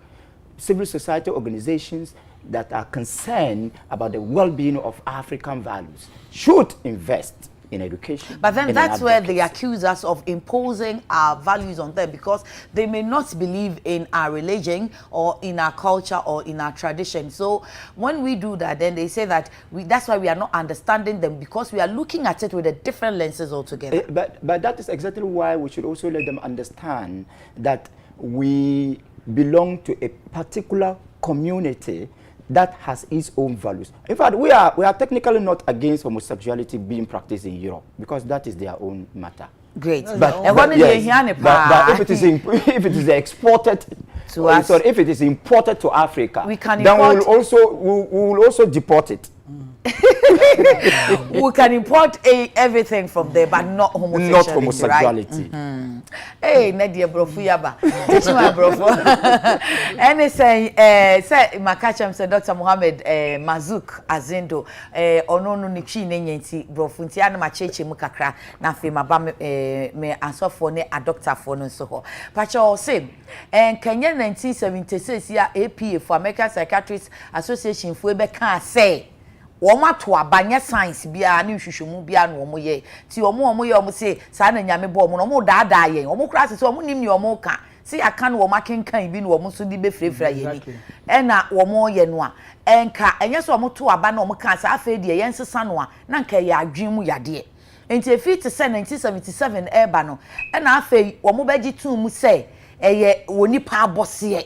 civil society organizations that are concerned about the well-being of African values should invest in education. But then that's where they accuse us of imposing our values on them, because they may not believe in our religion or in our culture or in our tradition. So when we do that, then they say that that's why we are not understanding them, because we are looking at it with a different lenses altogether. But that is exactly why we should also let them understand that we belong to a particular community that has its own values. In fact, we are technically not against homosexuality being practiced in Europe, because that is their own matter. Great. But if it is exported to us, sorry, if it is imported to Africa, then we will also deport it. We can import everything from there, but not homosexuality. Not homosexuality. Right? Hey, Nadia Brofu Yaba. Teach my Brofu. And they say, Makacham said Dr. Mohammed Mazouk Azindo, Onono Nichi Nenyanti Brofu, Tiana Macheche Mukakra, Nafima Bam me answer for ne a doctor for no so. Pacho say, and Kenya 1976 year APA for American Psychiatrists Association for Beka say. Woma to abanya science bia na hwehwemu bia no omo ye ti omo ye omo se sa na nyame bo omo no omo daada ye omo kra se omo nim ni omo ka se aka no omo akenkan bi no omo so di be frefra ye ni e na omo ye no a enka enye so omo to aba na omo ka sa afa die ye nsesa no a na nka ye adwen mu yade enti efi te se 1977 eba no e na afa omo beji tu mu se eye woni pa abose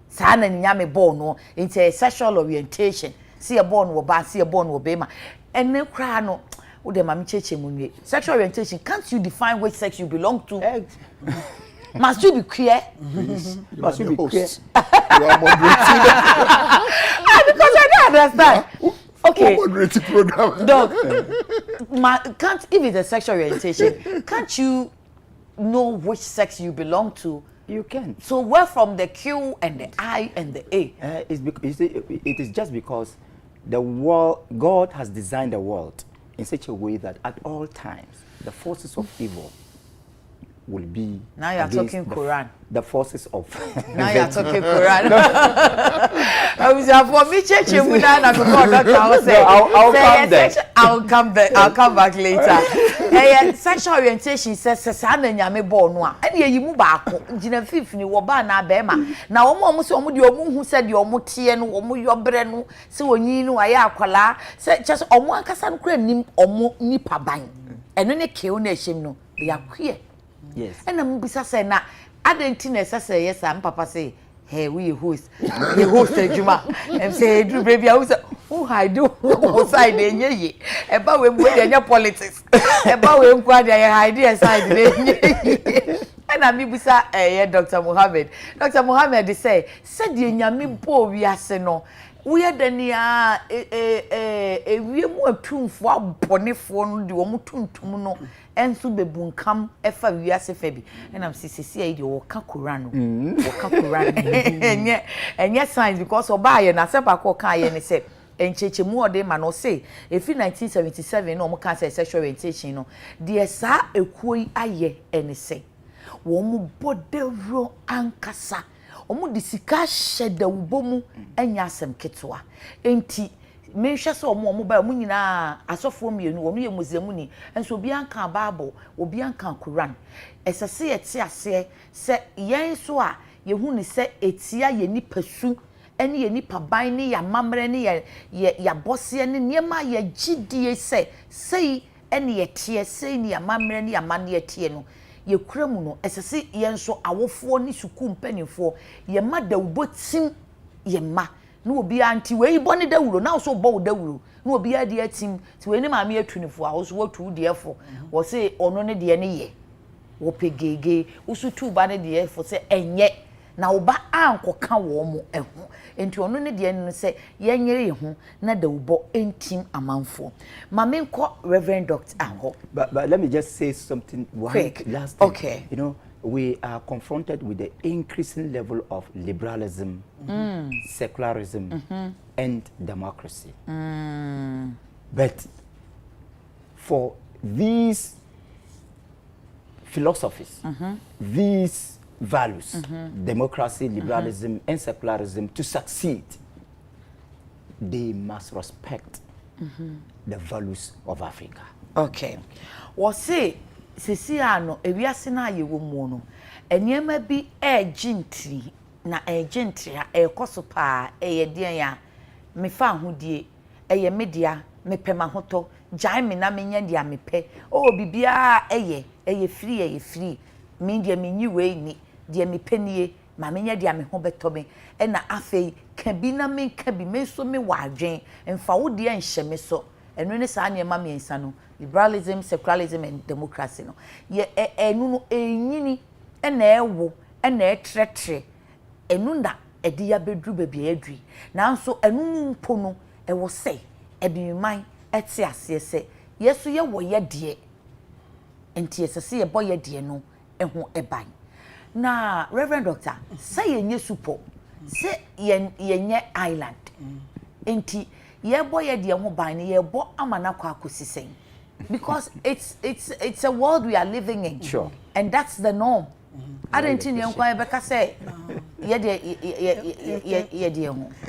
sa na nyame bo no enti sexual orientation. See a born or ba, see a born or bema. And then cry no, oh, the mammy cheche munye. Sexual orientation, can't you define which sex you belong to? Must you be clear? Must you be clear? You are moderating. Because I don't understand. Okay. Moderating program. Dog, can't, if it's a sexual orientation, can't you know which sex you belong to? You can. So where from the Q and the I and the A? It is just because the world, God has designed the world in such a way that at all times the forces of evil will be. Now you are talking Quran. The forces of. Now you are talking Quran. I was for me church you na I'll come back. I'll come back later. Sexual orientation says sa na nyame bo no a. E dey yimu baako. Gina fifini wo ba na be ma. Na omo se omo de omo hu se de omo tie no omo yobre no se onyi no aye akwala. Se just omo akasa no kra nim omo nipa ban. Eno ne ke o na ehim no. They are queer. Yes. And I'm bisa say na adentine say yes am papa say hey we host the host ejuma em say do baby I say who hide do side enye ye e ba we mu dey politics e ba we nkwa dey hide side dey and am bisa Dr. Mohammed say said the nyame bo wiase no we dania we mu atumfo abonefo no de wo mu tuntum no enso bebunkam efa wiase fa bi enam sisisi ayi de wo ka Quran wo ka Quran enye science because oba ye na sepa ko ka ye ne se encheche mu ode ma no say efi 1977 no mo ka say sexual orientation no de sa ekuo yi aye ene say wo mu bodero ankasa omu disika hyeda ubomu enya asem ketwa enti me hwe se omu ba mu nyina asofo mienu onu ye museum ni enso obi anka bible obi anka Quran esese yete ase se yen so a ye hu ni se etia ye nipasu ene ye nipa ban ni ya mamre ni ya bose ni niema ya gidie se sei ene ye tie sei ni ya mamre ni ya mane ye tie no ye kuramu no esese yen so awofo ni suku mpanifo ye ma dawubotim ye ma no obi anti we boni dawuro na so bo dawuro no obi ade atim ti we ni maame atunifo a wo so watu defo wo se ono ne de ne ye wo pegege wo so tu ba ne de fo se enye na wo ba ankoka wo mo eho enti ono ne de ne se yenyere ye ho na dawubo entim amanfo maame nko Reverend Dr. Aho but let me just say something quick. Last thing. Okay. You know, we are confronted with the increasing level of liberalism, secularism, and democracy. But for these philosophies, these values, democracy, liberalism, and secularism, to succeed, they must respect the values of Africa. Okay. What say sisi ano ewiase na ye wo mu no enema bi agentry na agentry a ekoso pa eye den ya me fa hodie eye media me pema hoto jai me na menya dia me pe o bibia eye free me dia me nyi we ni dia me penie ma menya dia me ho beto me e na afei ka bi na me ka bi me so me wadwen emfa wo dia nhye me so eno ne sa ne ma me ensa no liberalism, secularism, and democracy. No, ye enu enyini ena ewo ena etretre enu nda edi ya bedru bebia edui nanso enu mpo no ewo sei ebiman ete ase se yeso ye wo ye de enti esese ye boye de no eho eban na Reverend Doctor say yenye supo say yenye island enti ye boye de ho ban ye bo amana kwa akosisen because it's a world we are living in. Sure. And that's the norm. I don't think you can ever say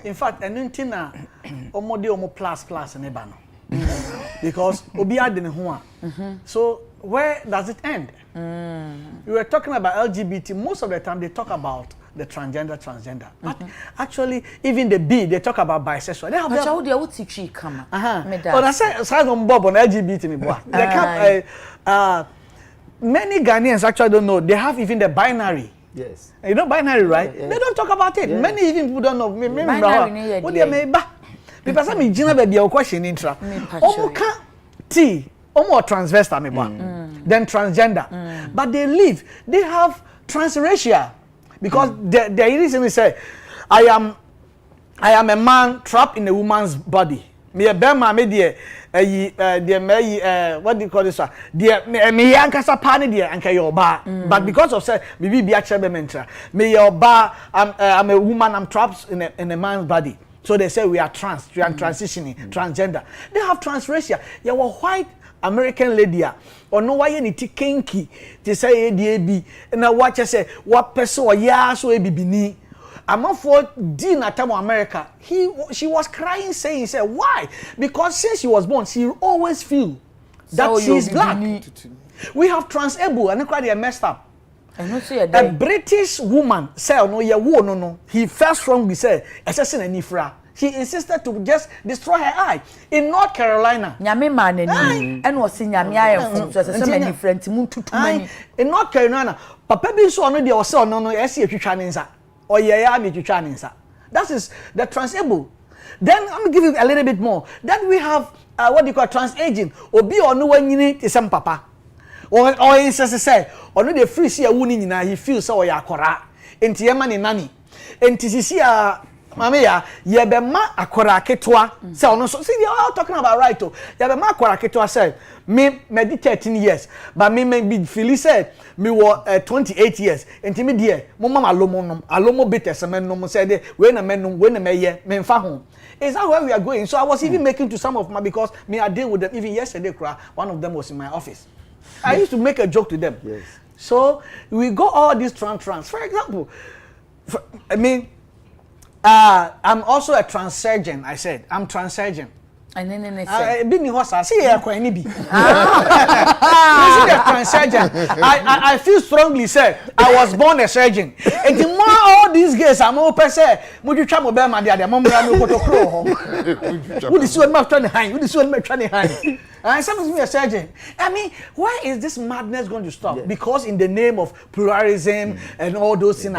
in fact enuntina omode omo plus ne ba no because obi adene ho so where does it end? We were talking about LGBT. Most of the time they talk about the transgender. But actually, even the B, they talk about bisexual. They have but how do you teach come? But I said on Bob on LGBT me boy. They can many Ghanaians actually don't know. They have even the binary. Yes. You know binary, right? Yeah. They don't talk about it. Yeah. Many even people don't know. Binary. What do you mean? Because I mean, Gina baby, your question intra. Omo T. Omo transvestite me boy. Then transgender. But they have transracial. Because the reason is say, I am a man trapped in a woman's body. Me a bema me what do you call this one? Me yankasa pani dia anka yoba. But because of say me be actually mentra. Me yoba I'm a woman, I'm trapped in a man's body. So they say we are transitioning, transgender. They have transracial. You were white American lady or no why any kinky to say ADB and I watch I say what person or yeah so bibini. I'm for Dean at America. She was crying saying say why? Because since she was born she always feel that so she's black. We have transable and they messed up. A British woman say no ya wo no he first strongly said assassin and ifra. She insisted to just destroy her eye in North Carolina. Nyame man ani and was in Nyame aye so say many friends mu tutu in North Carolina papa bi so no dey say no ese etwitwa ne nsa or ye ya me etwitwa ne nsa. That is the transable. Then I'm give you a little bit more. Then we have what do you call transaging. Obi onu wanyini te sem papa. Or insist say onu dey free see a wuni nyina he feel say o ya akora. Enti ye ma ne nani. Enti sisi Mami ya ye be ma akwara ketewa say ono so see they are all talking about right oh ye be ma akwara ketewa say me did 13 years but me be feel say me wo 28 years enti me de mo mama alomo bitter semen no say de we na me me mfa ho. Is that where we are going? So I was even making to some of my because me I deal with them even yesterday one of them was in my office. I used to make a joke to them. Yes. So we go all these trans. For example, I'm also a transsurgeon. I said I'm transsurgeon. And then say, "Bini hosa, see here kwa nibi." Transsurgeon. I feel strongly say I was born a surgeon. And the more all these guys, I'm open say, "Muju twa mo be ma dia mo mra me kotokro ho." Who the one ma try to hide? Who the one ma try to hide? I supposed to be a surgeon. I mean, why is this madness going to stop? Yes. Because in the name of pluralism and all those things,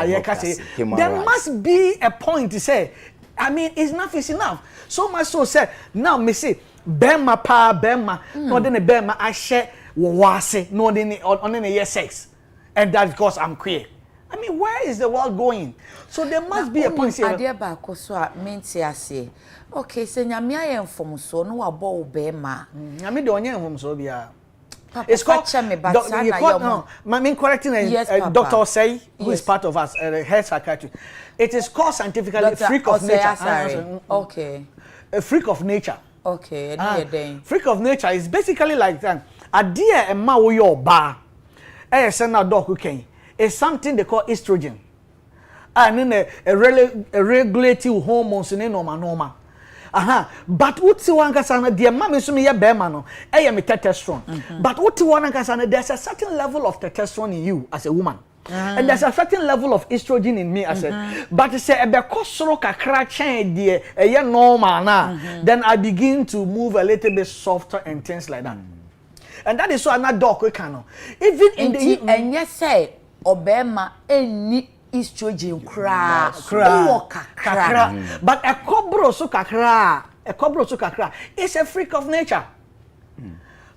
there must be a point to say, I mean, enough is enough. So much so said, now me say, Bema pa, Bema, no then a Bema, I share wase, no then on any sex. And that's because I'm queer. I mean, where is the world going? So there must be a point here. Adia ba ko so a menti ase. Okay, say nyame ayem fom so no abo Bema. Nyame de onye fom so bia. It's called I'm correcting Dr. Say, who is part of us, head psychiatrist. It is called scientifically a freak of nature. Okay. A freak of nature. Okay. Freak of nature is basically like that. A dear and ma wo your bar. It's something they call estrogen. And then a regulative hormones in normal. But uti wanga sana dear mama so me ye bema no me testosterone. But uti wanga sana there's a certain level of testosterone in you as a woman. And there's a certain level of estrogen in me as a but say e be kosoro kakra chen de ye normal na then I begin to move a little bit softer and things like that. And that is so another dog we can even in the and yes say obema eni estrogen kra but a cobro so kakra is a freak of nature.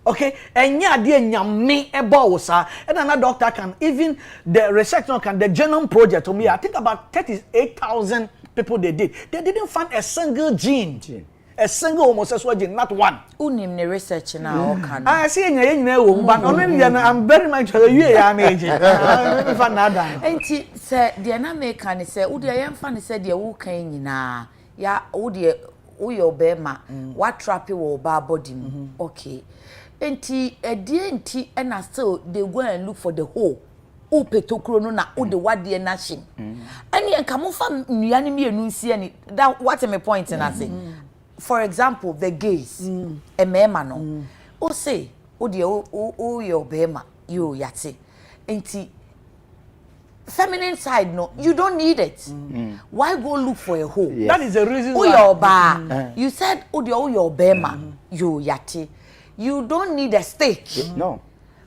Okay, and yeah, dear nyame ebo sa and another doctor can even the research can the genome project to me I think about 38,000 people they didn't find a single gene. A single homosexual gene, not one. Unim ne research na o kan. I see you but I'm very much you am aging. Enti say the na make can say wo de yem fa ne say de wo kan nyina ya wo de wo your bema what trap wo ba body mu. Okay. Enti enti and still they go and look for the hole. O petokro no na o de wade na hye. Ani enka mo fa nuane mienu nsie ni that what my point na say. For example, the gays, a mema no. O say, o de o your bema, you yate. Enti feminine side no, you don't need it. Why go look for a hole? Yes. That is the reason why. Your bar. You said o de o your bema, you yate. You don't need a stake. No.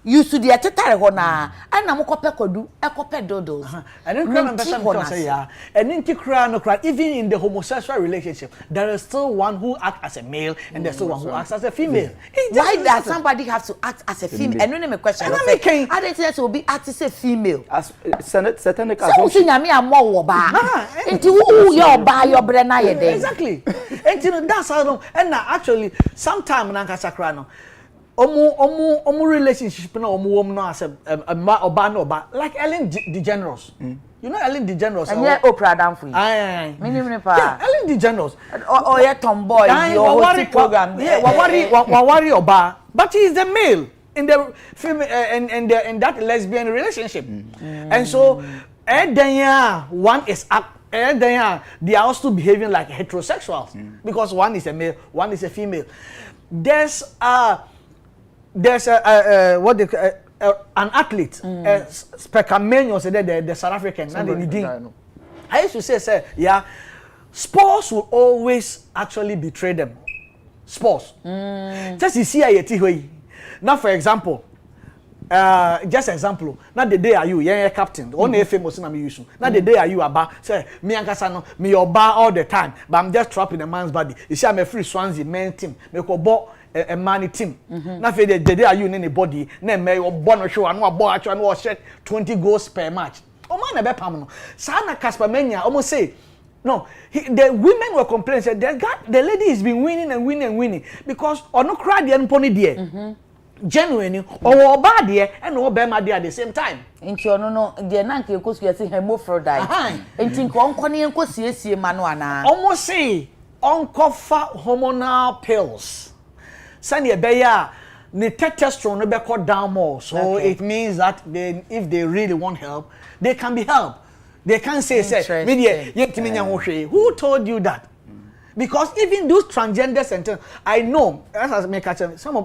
You should the tetare ho na ana mo kope kodu e kope dodos and then come person say yeah and then no cry even in the homosexual relationship there is still one who acts as a male and there's still one who acts as a female. Why does somebody have to act as a female? And no me question I don't think will be act as a female as certain so nyame amọ wo ba enti wo your ba your bre na ye dey exactly and that's how and actually sometime na nkasa kra no omu relationship na omu no as a oba no oba like Ellen DeGeneres. You know Ellen DeGeneres and yeah Oprah Danfrey minimum pa Ellen DeGeneres yeah tomboy your whole program wawari oba but he is the male in the film in that lesbian relationship and so one is and then they are also behaving like heterosexuals because one is a male one is a female. There's what they an athlete, Spekameno said the South African. I used to say, yeah, sports will always actually betray them. Sports. Just you see, now for example, just example. Now the day are you, yeah, captain. Only famous na me use. Now the day are you about say me ankasa no me oba all the time, but I'm just trapped in a man's body. You see, I'm a free Swansea men team. Me ko bo a man team. Now for the day are you in anybody? Na me born show and no ball actually no shot 20 goals per match. O man na be pam no. Sa na Casper Menya almost say No, the women were complaining. Said the lady has been winning and winning and winning because no cry the pony there. Genuine or bad there and no bema there at the same time. Inti no the nanke ko so yesi hermaphrodite. Inti ko onkone enko siesie manu ana. Almost say uncover hormonal pills. Send your beya the testosterone no be cut down more. So it means that if they really want help, they can be helped. They can't say who told you that? Because even those transgender centers, I know, as I make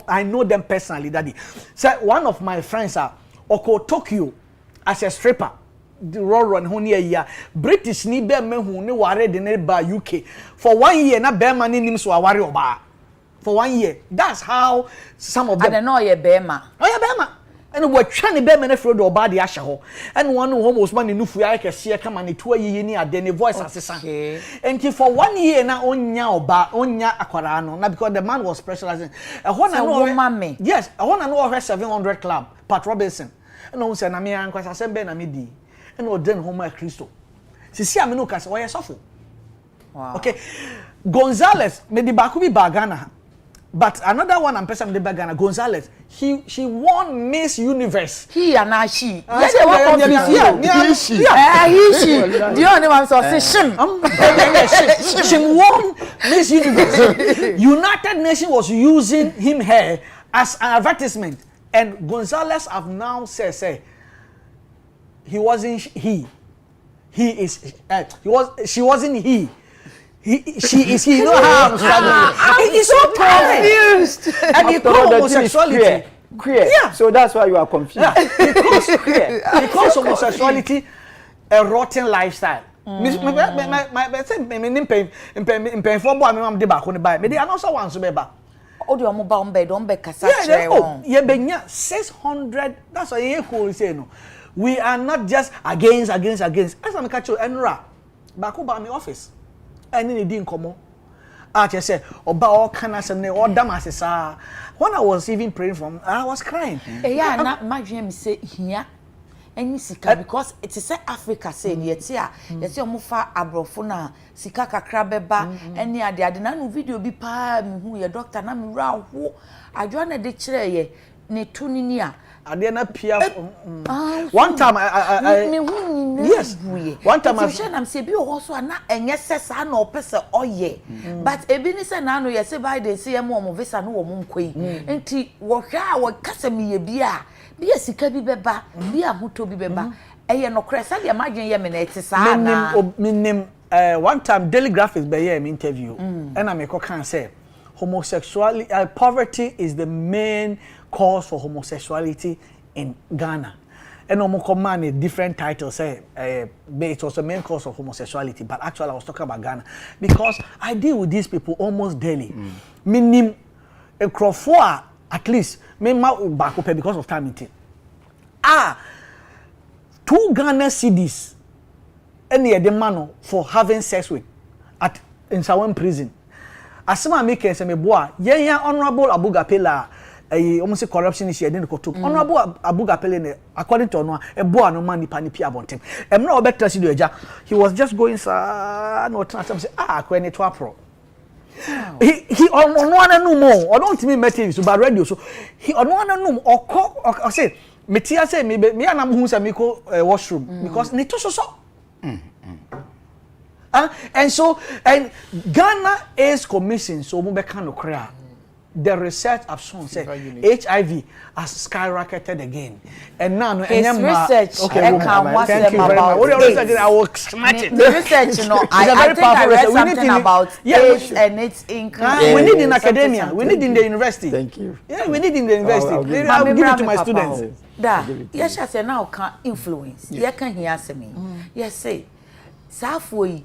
I know them personally, daddy. So one of my friends Oko Tokyo as a stripper. The run year. British ni be men who ne ware de ba UK. For 1 year na be man nim so aware oba. For 1 year. That's how some of them. I don't know ye bema. Oh ye bema. And we trying be men fro do ba de ahye ho. And one homos man nufu ya kese kama ne to ayi ni ade ne voice assistant. And for 1 year na onya oba onya akwara no na because the man was specializing. Yes, I want to know her 700 club Pat Robinson. And no say na me an kwasa sembe na me di. And o den home Christo. Sisi amenu ka se we sofo. Wow. Okay. Gonzalez me di baku bi bagana. But another one I'm person the bagana Gonzalez. She won Miss Universe. He and she. Yeah, she. The only one so say shim. She won Miss Universe. United Nations was using her as an advertisement. And Gonzalez have now said he wasn't he is she wasn't he she is he. You know how I'm struggling. He's so confused. And he called homosexuality queer. Yeah. So that's why you are confused. Yeah. Because homosexuality a rotten lifestyle. Me for boy me am de ba ko ne ba. Me dey announce one so be ba. O de omo ba on be kasa chere won. Ye benya 600. That's why you cool say no. We are not just against. As I'm catch you enra. Ba ko ba me office. Any ni di nkomo. I say oba all kana se ne o dam asesa. When I was even praying from I was crying. Yeah, na imagine me say here any sika because it is Africa say yet ya yet omo fa abrofo na sika kakra beba any ade na no video bi pa me hu ye doctor na me ra ho adwo na de kire ye ne tu ni a ade na pia one time I yes one time I am say bi also na enye sesa na opese oye but ebi ni say na no ye say by the say mo visa no wo nkoi enti wo hwa wo kasa me ye bi a bi sika bi beba bi ahuto bi beba eye no kresa de imagine ye me na etisa na minim one time Daily Graphics be here interview and I make can say homosexuality poverty is the main cause for homosexuality in Ghana. And no command a different title say it was the main cause of homosexuality, but actually I was talking about Ghana because I deal with these people almost daily. Minim a crowd at least me ma back up because of time it. 2 Ghana cedis any the man for having sex with in Sawan prison. Asema make say me boa yenya honorable Abugapela almost corruption is here then ko to honorable Abugapele ne according to no e boa no man nipa ni pia bontem em na obetra si do eja he was just going no trans say akweni to apro he on one no more or don't me meeting so but radio so he on one no or say metia say me anam hu say me ko washroom because ne to so and so and Ghana is commission so mo be kan no kra the research have shown say HIV has skyrocketed again and now research okay thank you very much what research I will smash it the research no I think I read something about AIDS and its increase we need in academia we need in the university thank you yeah we need in the university I'll give it to my students yes I say now can influence you can hear me yes say safoi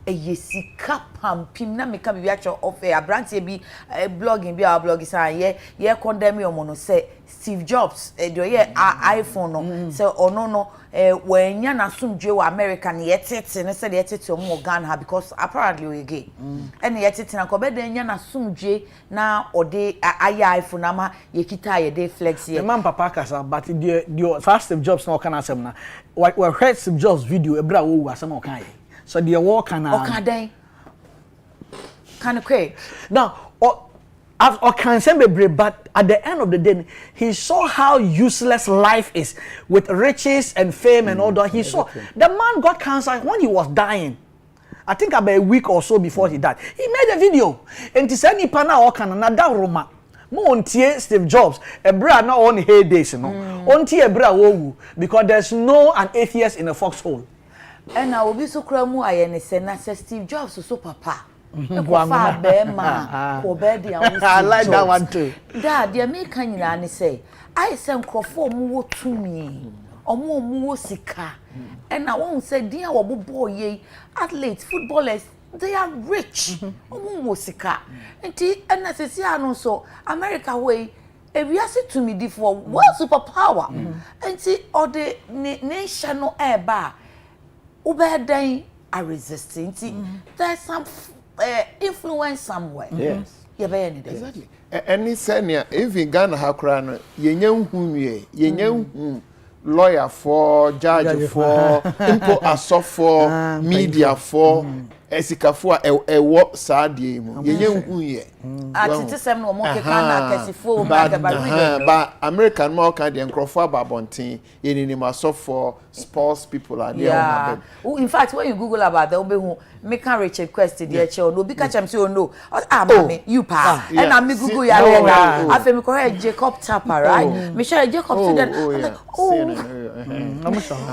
yesika pampim na meka bibia cho of abrantie bi blogging bi our blog is ye condemn your mono say Steve Jobs do ye iPhone no say ono no wenya na sumdwe wa America na yetete ne say yetete omo Ghana because apparently we gay and yetete na ko be de nya na sumdwe na ode aya iPhone na ma yekita ye dey flex ye man papa kasa but the first Steve Jobs no kan asem na we heard Steve Jobs video ebra wo asem o kan ye so the war can quick now or can say but at the end of the day he saw how useless life is with riches and fame and all that. He saw the man got cancer when he was dying. I think about a week or so before he died. He made a video and he said nipa na oka na da roma mo ontie Steve Jobs ebra na on heydays no ontie ebra wo because there's no an atheist in a foxhole. And now obi so kra mu ayene se na Steve Jobs so papa I like that one too. Dad, the American nyina say I send crofo mu wo tumi omo mu wo sika and I won't say dear boy athletes footballers they are rich omo wo sika enti and as no so America way e wiase to me for what superpower enti or the nation no eba ubedan are resisting there's some influence somewhere. Yes. Exactly. Any senior, even Ghana Hakran, yenye lawyer for, judge for, impo aso for, media for, esika for a work sadie mu. Yenye Ati sem no mo ke kana kesifo ba American more kind and crofo babontin, yenini aso for sports people are there. Yeah. In fact, when you Google about the obe make a Richard quest the child no because I'm say no mommy you pa and I me Google ya na afa me correct Jacob Tapper right me share Jacob to then I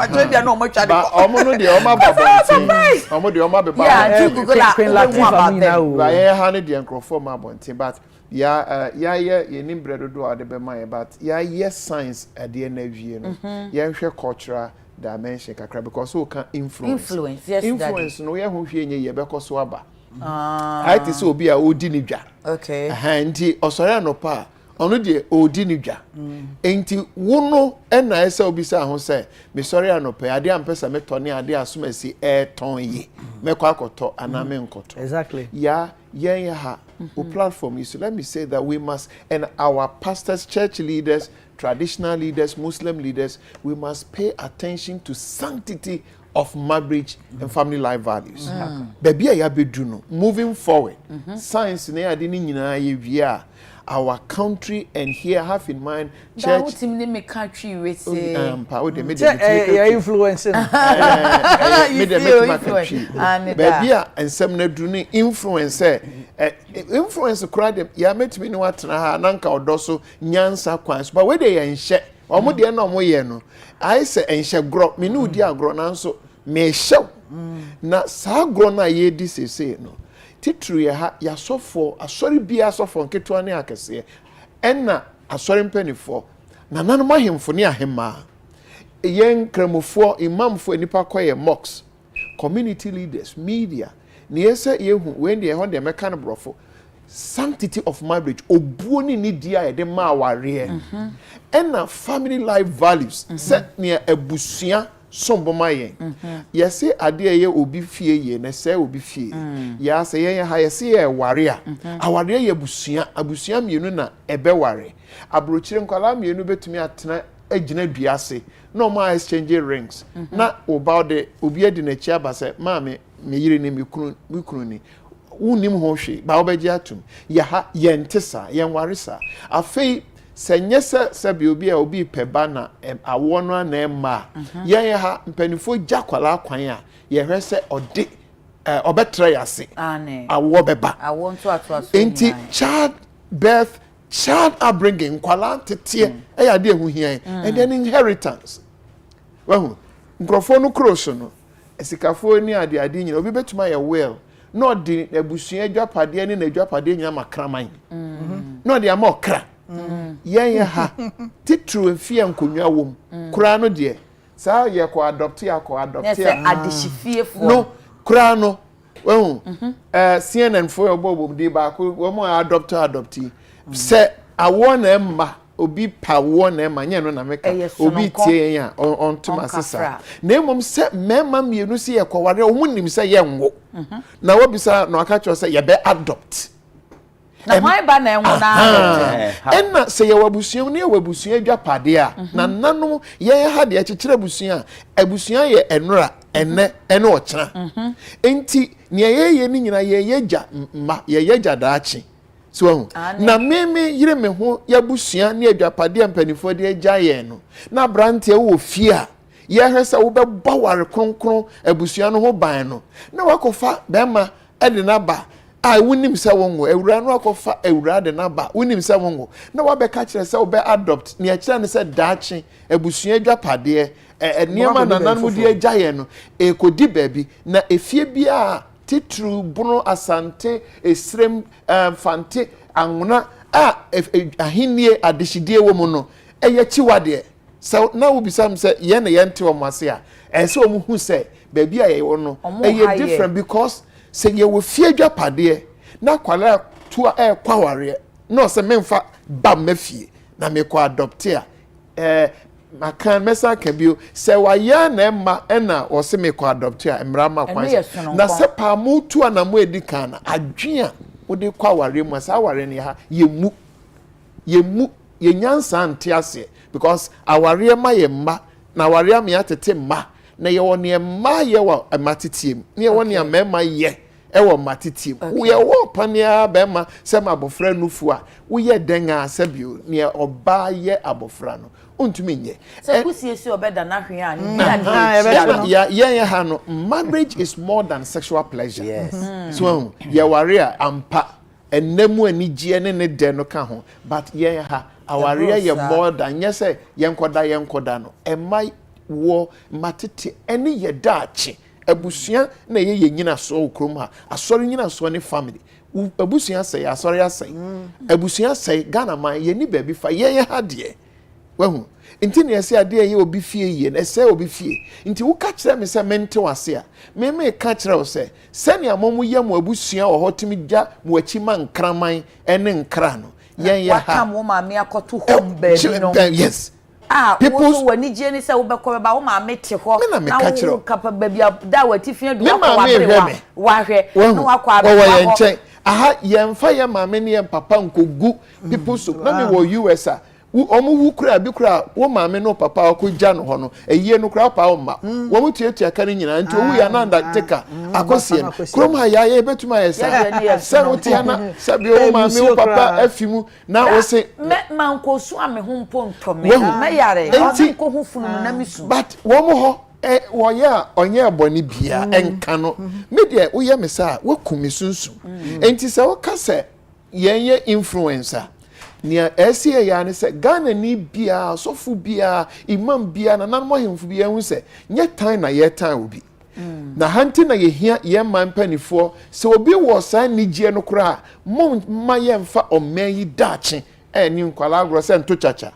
told you no much at omo no de omo babontin omo de omo be ba yeah you Google about them ba ye ha ne de enkrofo ma babontin but ya ye nim bredo do ade be man but ya science ade na wie no ya hwe cultural dimension kakra because who can influence yes influence no ye ho hwe nye ye be koso aba I ti so obi a odi ni dwa okay nti osore anopa ono de odi ni dwa enti wo no na ese obi sa ho se me sori anopa ade ampesa me tone ade asomasi ton yi me kwa akoto ana me nkoto exactly yeah ha o platform is let me say that we must and our pastors church leaders traditional leaders Muslim leaders we must pay attention to sanctity of marriage and family life values baby ya bedu no moving forward science na ade ni nyina ye wi our country and here have in mind church that would me country we say power the influencing baby and some na do ni influence influence crowd them ya metimi ni watena ha nanka odoso nyansa kwans but we dey enhye omo de na omo ye no I say enhye gro me no di agro na nso me hyew na sa gro na ye di sese no titru ya ha ya sofo asori bia sofo nketo ne akese enna asori mpanifo na nanom ahemfo ne ahema yen kramofo imamfo enipa koye mocks community leaders media ne yese yehu when they hold the mekan brofo sanctity of marriage obuo ni dia ye de ma ware enna family life values set near ebusua somboma yen yese ade ye obi fie ye na se obi fie ya se yen ha yese ye ware a aware ye abusua mienu na ebe ware abrochire nkwala mienu betumi atena agina duase no ma exchange rings na about obi edi na chi abase ma me yire ni mikunu ni unim ho hwe ba obeji atum ya ha yentesa yenwaresa afei senyese sebi obi a obi peba na awo no na ema yen ha mpanifo gyakwala kwan a ye hwese ode obetre yase awo beba awo nto ato enti child upbringing kwala tete ya de hu hia and then inheritance wahu nkrofo no kroso no esikafo ni ade nyina obi betuma ye will no di ebusua adwapade ni na adwapade nya makraman no di amokra yen ha titru afia nkonwa wom kura no de sa ye ko adopt ya adishifie fo no kura no wahu CNN fo obobo di ba ko wo mo adoptee se awo na emma obi pa wo na emma nye no na meka obi tie yan ontuma sesa na emom se mema mienu se ye kwaware o munim se ye nwo na wo bisa na aka cho se ye be adopt na why ba na enwo na enna se ye wabusua ne wabusua adwapade a na nanom ye ha de akekere abusua ye enora enne ochena enti ne ye ni nyina ye yeja ma ye yeja daachi so na meme yire me ho yabusua ne adwapade ampanifo de agya ye no na brante wo fie a ye hwese wo be baware kronkron abusua no ho ban no na wakofa bema ede na ba wunim se wongo ewura no akofa ewura de na ba wunim se wongo na wa be ka kire se wo be adopt ne akire ne se daachi abusua adwapade niema na nanmu di agyaye no ekodi baabi na efie bia titru bunu asante esrem fante anwona ahinie adehidie wo mu no eye chiwade so na wo bisam se ye na ye nte wo mase a ese wo mu hu se baabi a ye wo no eye different because se ye wo fie adwapade na kwala to kwaware no se memfa ba mafie na me ko adopte a makan mesa kabio se waya na emma ena wo se me ko adopte a emrama kwan na se pa mu tu na mu edikan na adwea wo de kwaware mu sa aware ne ha yemu ye nyansa ante ase because aware ma ye mma na aware am ya tete mma na ye woni mma ye wa amatitiem na ye woni amema ye ewo matitiem wo ye wo pania bema se ma abofra nufu a wo ye den a sabio ne oba ye abofra no ontumi nye se kusiesi obeda na hwe a ye ha no marriage is more than sexual pleasure. Yes. So ye ware ampa enemu anigye ne de no ka ho but ye ha aware ye more than ye say ye nkoda no emai wo matete ene ye daachi abusua na ye nyina so okrom ha asori nyina so ne family abusua say asori asai abusua say Ghana man ye ni baabi fa ye ha de wahu inti ne ese ade ye obi fie ye na ese obi fie inti wo ka kire me se mente wase a me ka kire wo se sani amomu ye mo abusua ohotimi gya mo achi man kraman ene nkra no ye ha wakam wo ma me akoto home baby no yes people so wani je ni se wo be ko ba wo ma me te ho na wo kapa baby da wati fie do wa hwe na wakwa abe aha ye mfa ye ma me ne ye papa nkogu people so na me wo US a omu wu kura bi kura wo maame no papa ko gya no ho no eyie no kura pa wo ma wo mu tietia ka ni nyina nti owu ya na undertaker akosie krom ha ya ye betuma ye sa wo tia na sabi wo maame wo papa afimu na wo se man ko so ame ho mpo ntome me yare ko hu funu na misu but wo mu ho wo ya onye aboni bia enka no me de wo ye me sa wo kumi sunsu enti se wo ka se yenye influencer nia esie ya ne se Ghana ni bia sofu bia imam bia na nan mo hemfu bia hu se nye tan na ye tan obi na hanti na ye hia ye man panifo se obi wo san nigye no kra mom ma ye mfa oman yi dache ni nkwala agro se nto chacha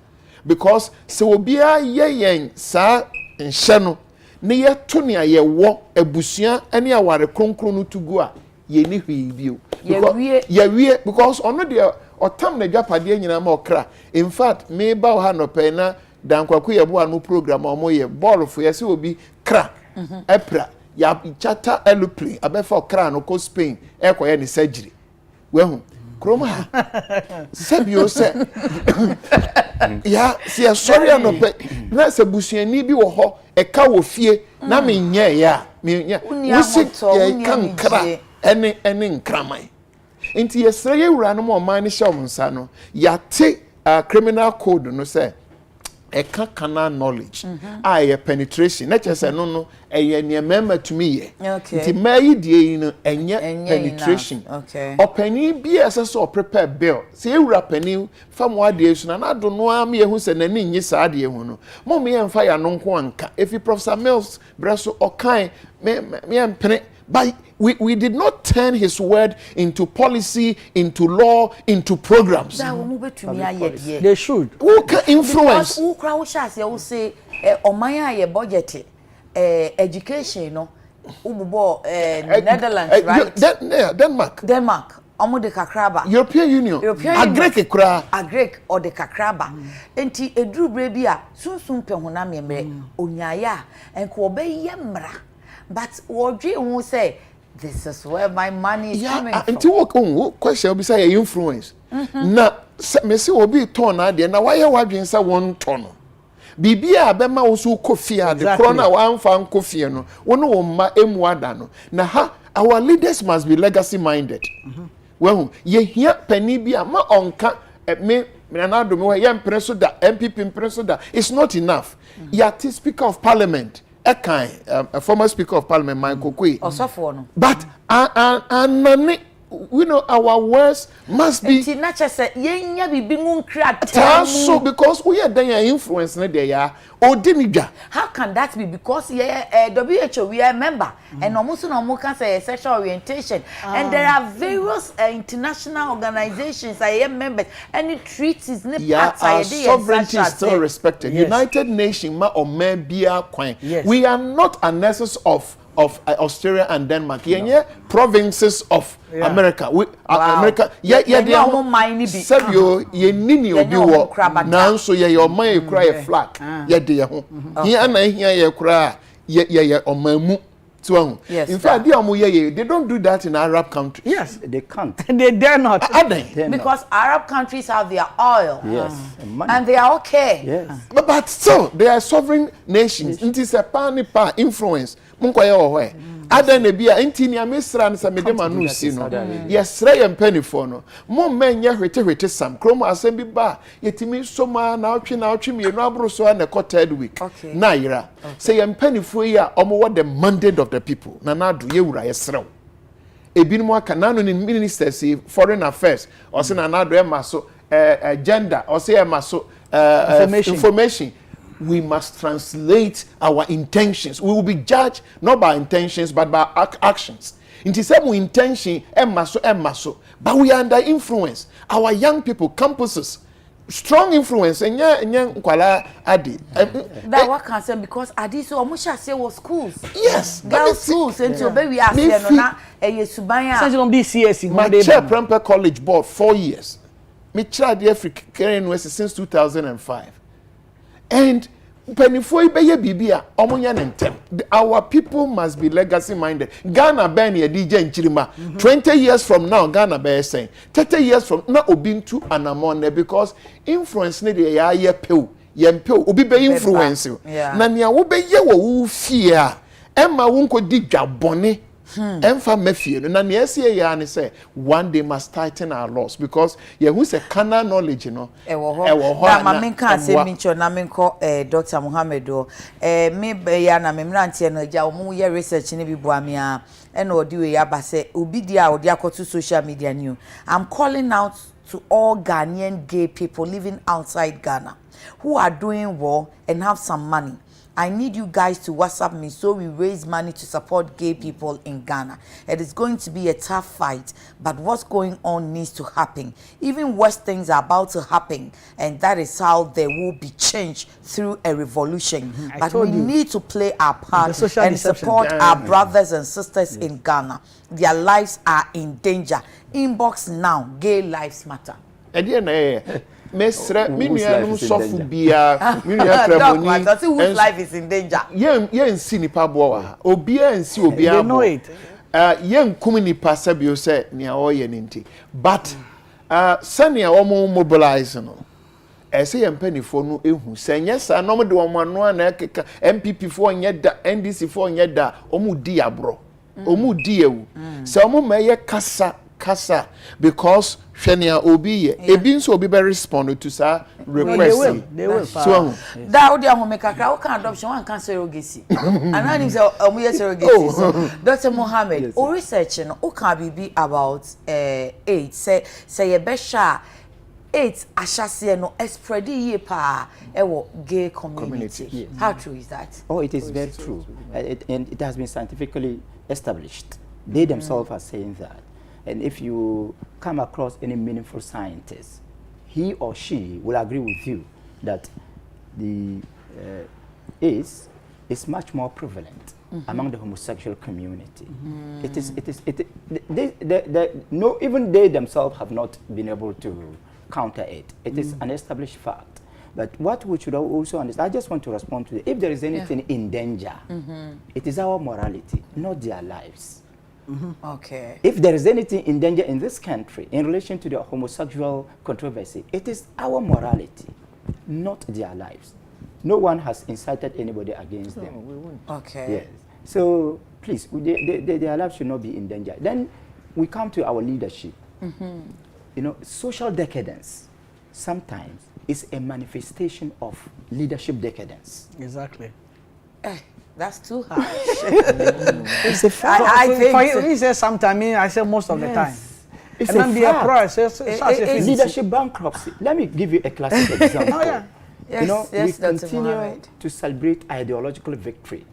because se obi a ye yen sa nhye no ne ye to ne ye wo abusua ani aware kronkron no tugu a ye ni hwi bio ye wie because ono de otam na dwapade nyina ma okra in fact me ba ha no pe na dankwaku ye bo anu program omo ye ball fo ye se obi kra epra ya chata eluplay abefa okra no ko Spain ekoye ni surgery we hu kroma sebio se ya si sorry no pe na se busuani bi wo ho e ka wo fie na me nye ya me nya wo se ye kan kra ene nkraman inti yesre ye wura no mo man ni shom nsa no yate criminal code no say e kana knowledge ye penetration na chese no no eye ne mema tumi ye inti mai die no enye penetration opani bi ese o prepare bill se ye wura pani famo ade su na do no am ye hu se na ni nyi sa ade hu no mo me ye mfa ya no nko anka efi Professor Mills breso okan me empene by we did not turn his word into policy, into law, into programs. They should. Who can influence? Who crowd shots? You say, "Omaya ye budget, education, no, Netherlands, right? Denmark. Omo de kakraba. European Union. Agrek kra. Agrek or de kakraba. Enti edru brebi a sunsun pe honam yemre onyaya enko obeye mra. But wodwe hu say this is where my money is coming from. Until what question be say influence. Na me say obi ton na de na why wadwen say one ton. Bibia abema wo so kofia de corona wa amfa nkofie no wo no wo ma emu ada no na ha our leaders must be legacy minded. Well ye here pani bia ma onka me na do me ye mpreso da MPP mpreso da it's not enough. Ya speaker of parliament a former speaker of parliament Michael Kwe but anani we know our words must be so because we are there influence na there odinija. How can that be? Because WHO we are a member and almost no can say sexual orientation and there are various international organizations I am members and it treats is our sovereignty is still respected. Yes. United Nations ma or men be we are not a nexus of Australia and Denmark. No. Provinces of America. We America. Yeah, they are Sabio, ye nini obi wo. Now so ye your man cry a flag. Yeah, they are home. Here and here ye cry. Ye omamu. Yes, in fact, they don't do that in Arab countries. Yes, they can't. They dare not. Are they? Because Arab countries have their oil. Yes. And they are okay. Yes. But still, they are sovereign nations. It is a pan influence. Adan ebia intini amesra nsa medema no si no yesra ye mpanifo no mo menye hwete sam krom asem bi ba yetimi soma na otwe mienu abro so na third week na yira say ye mpanifo yi a omo what the mandate of the people na do ye wura yesra ebinimo aka na no ni ministers foreign affairs o se na do e maso agenda o se e maso information. We must translate our intentions. We will be judged not by intentions but by actions. It is some intention, maso, but we are under influence. Our young people, campuses, strong influence. And kwala adi. That what can say because adi so omusha say was schools. Yes, girls schools until baby ask no na subanya. Since on BCS, my chair Prempeh College board 4 years. Me chair the African University since 2005. And our people must be legacy minded. Ghana ben ye DJ Nchirima. 20 years from now, Ghana be saying 30 years from now Obintu anamone because influence ne de ya ye pew. Yempew obi be influence you. Na nia wo be ye wo fear. Emma wonko di dwabone. Emfa mafie no na ne ese ya ne say one day must tighten our laws because ye who say carnal knowledge no e wo ho na ma menka se mincho na menko Dr. Mohammed me be ya na memrante no ja wo ye research ne bi boame a e na odi we ya ba say obi di a odi akoto social media new. I'm calling out to all Ghanaian gay people living outside Ghana who are doing well and have some money. I need you guys to WhatsApp me so we raise money to support gay people in Ghana. It is going to be a tough fight, but what's going on needs to happen. Even worse things are about to happen, and that is how there will be change through a revolution. But we need to play our part and support our brothers and sisters in Ghana. Their lives are in danger. Inbox now, gay lives matter. Mesre minuanu sofu bia minuya kraboni whose life is in danger ye nsi nipa bo wa obia nsi obia bo ye nkum nipa sabio se nia oye nti but sania omo mobilize no ese ye mpanifo no ehu senye sa no mo de omo anu na ekeka MPP fo onye da NDC fo onye da omo di abro omo di ewu se omo meye kasa because Shania Obi ebi nso obi be respond to sa request. They will. So that would ya make kakra o kan adoption one can surrogacy. And I think say omuye surrogacy. So Dr. Mohammed, o research no o kan bibi about AIDS say ye be sha AIDS ashase no spread ye pa ewo gay community. Yes. How true is that? Oh, it is very true. And it has been scientifically established. They themselves are saying that. And if you come across any meaningful scientist, he or she will agree with you that the AIDS is much more prevalent among the homosexual community. No, even they themselves have not been able to counter it. It is an established fact. But what we should also understand, I just want to respond to it. If there is anything in danger, it is our morality, not their lives. Okay. If there is anything in danger in this country in relation to the homosexual controversy, it is our morality, not their lives. No one has incited anybody against them. We won't. Okay. Yes. So please, their lives should not be in danger. Then we come to our leadership. You know, social decadence sometimes is a manifestation of leadership decadence. Exactly. That's too harsh. It's a fact. I think for so. you, he says sometimes, I say most of the time. It's And a then be a fact. pro. Leadership bankruptcy. Let me give you a classic example. Oh, yeah. Yes, You know, yes, we Dr. continue Mohammed. to celebrate ideological victory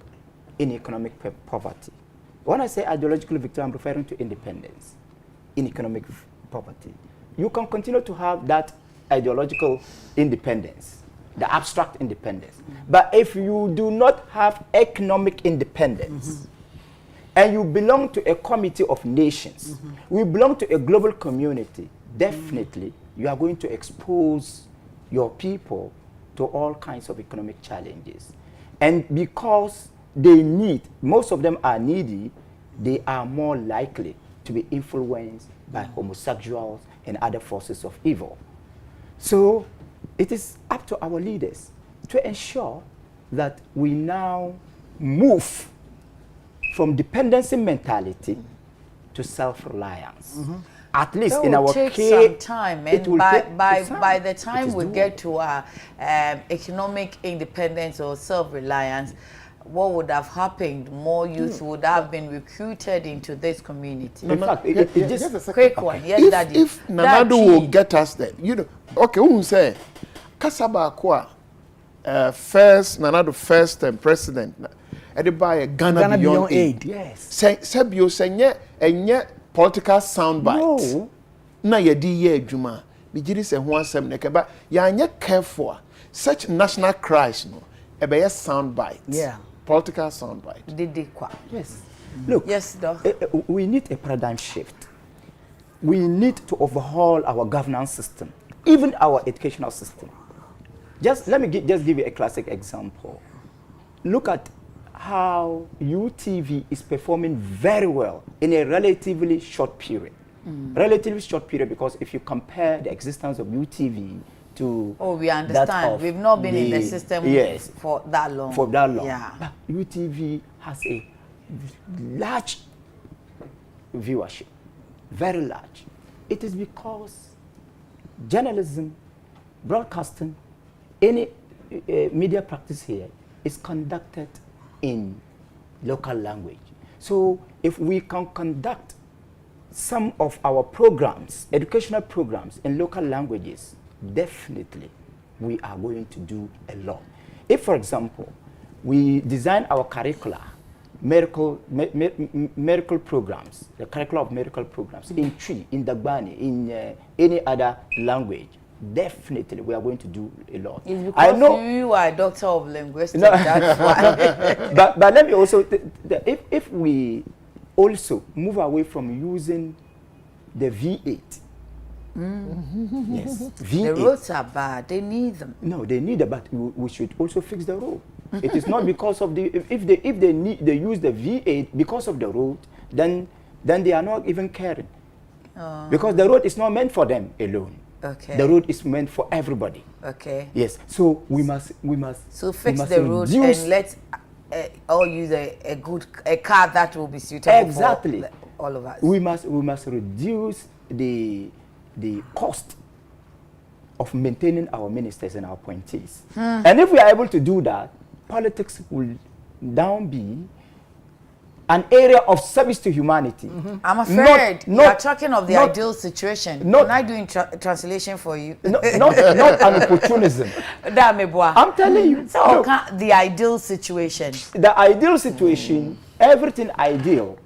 in economic poverty. When I say ideological victory, I'm referring to independence in economic poverty. You can continue to have that ideological independence, the abstract independence. But if you do not have economic independence, and you belong to a committee of nations, we belong to a global community, definitely you are going to expose your people to all kinds of economic challenges. And because they need, most of them are needy, they are more likely to be influenced by homosexuals and other forces of evil. So it is up to our leaders to ensure that we now move from dependency mentality to self-reliance. At least That in will our take case, some time, it and will take by the It time is we doable. get to our economic independence or self-reliance, what would have happened? More youth would have been recruited into this community. In fact, it just Just a second. Quick one, yes, Daddy. If Nanado will Daddy. get us there, you know, okay, who say, Kasaba Akwa, first, Nanado first president, everybody Ghana Beyond Aid. yes. Sebio senye enye political soundbite. No. Na yedi ye adwuma. Bigiri se ho asem ne keba ya anye careful. Such national cries no. Ebe ye soundbite. Yeah. Political soundbite. Didikwa. Yes. Look, Yes, Doc. we need a paradigm shift. We need to overhaul our governance system, even our educational system. Just let me just give you a classic example. Look at how UTV is performing very well in a relatively short period. Relatively short period, because if you compare the existence of UTV to Oh, we that understand. of We've not been in the system for that long. for that long. Yeah. But UTV has a large viewership, very large. It is because journalism, broadcasting, any media practice here is conducted in local language. So if we can conduct some of our programs, educational programs in local languages, definitely we are going to do a lot. If, for example, we design our curricula, medical programs, the curriculum of medical programs in Twi, in Dagbani, in any other language, definitely we are going to do a lot. It's because I know you are a doctor of linguistics, No. that's why. but let me also, if we also move away from using the V8, yes, V8. The roads are bad, they need them. No, they need it, but we should also fix the road. It is not because of the, if they use the V8 because of the road, then they are not even caring. Because the road is not meant for them alone. Okay. The road is meant for everybody. Okay. Yes. So we must. So fix we must the road reduce- and let all use a car that will be suitable Exactly. for all of us. We must reduce the cost of maintaining our ministers and our appointees. And if we are able to do that, politics will now be an area of service to humanity. I'm afraid you are talking of the not- ideal situation. not- Can I do translation for you? not an opportunism. That me boy. I'm telling you. So look, the ideal situation. the ideal situation, everything ideal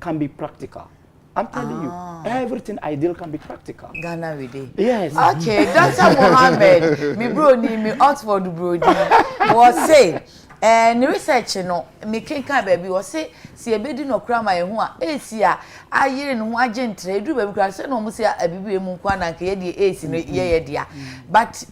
can be practical. I'm telling you, everything ideal can be practical. Ghana with it. Yes. Okay, Dr. Mohammed, me brody, me Oxford brody, was saying, ne research no me kenkan baby wo se ebedi no kra ma yehu a esi a ayire no ho agentre edu baby kra se no mo se abibi mu kwa na nke ye de esi no ye dia but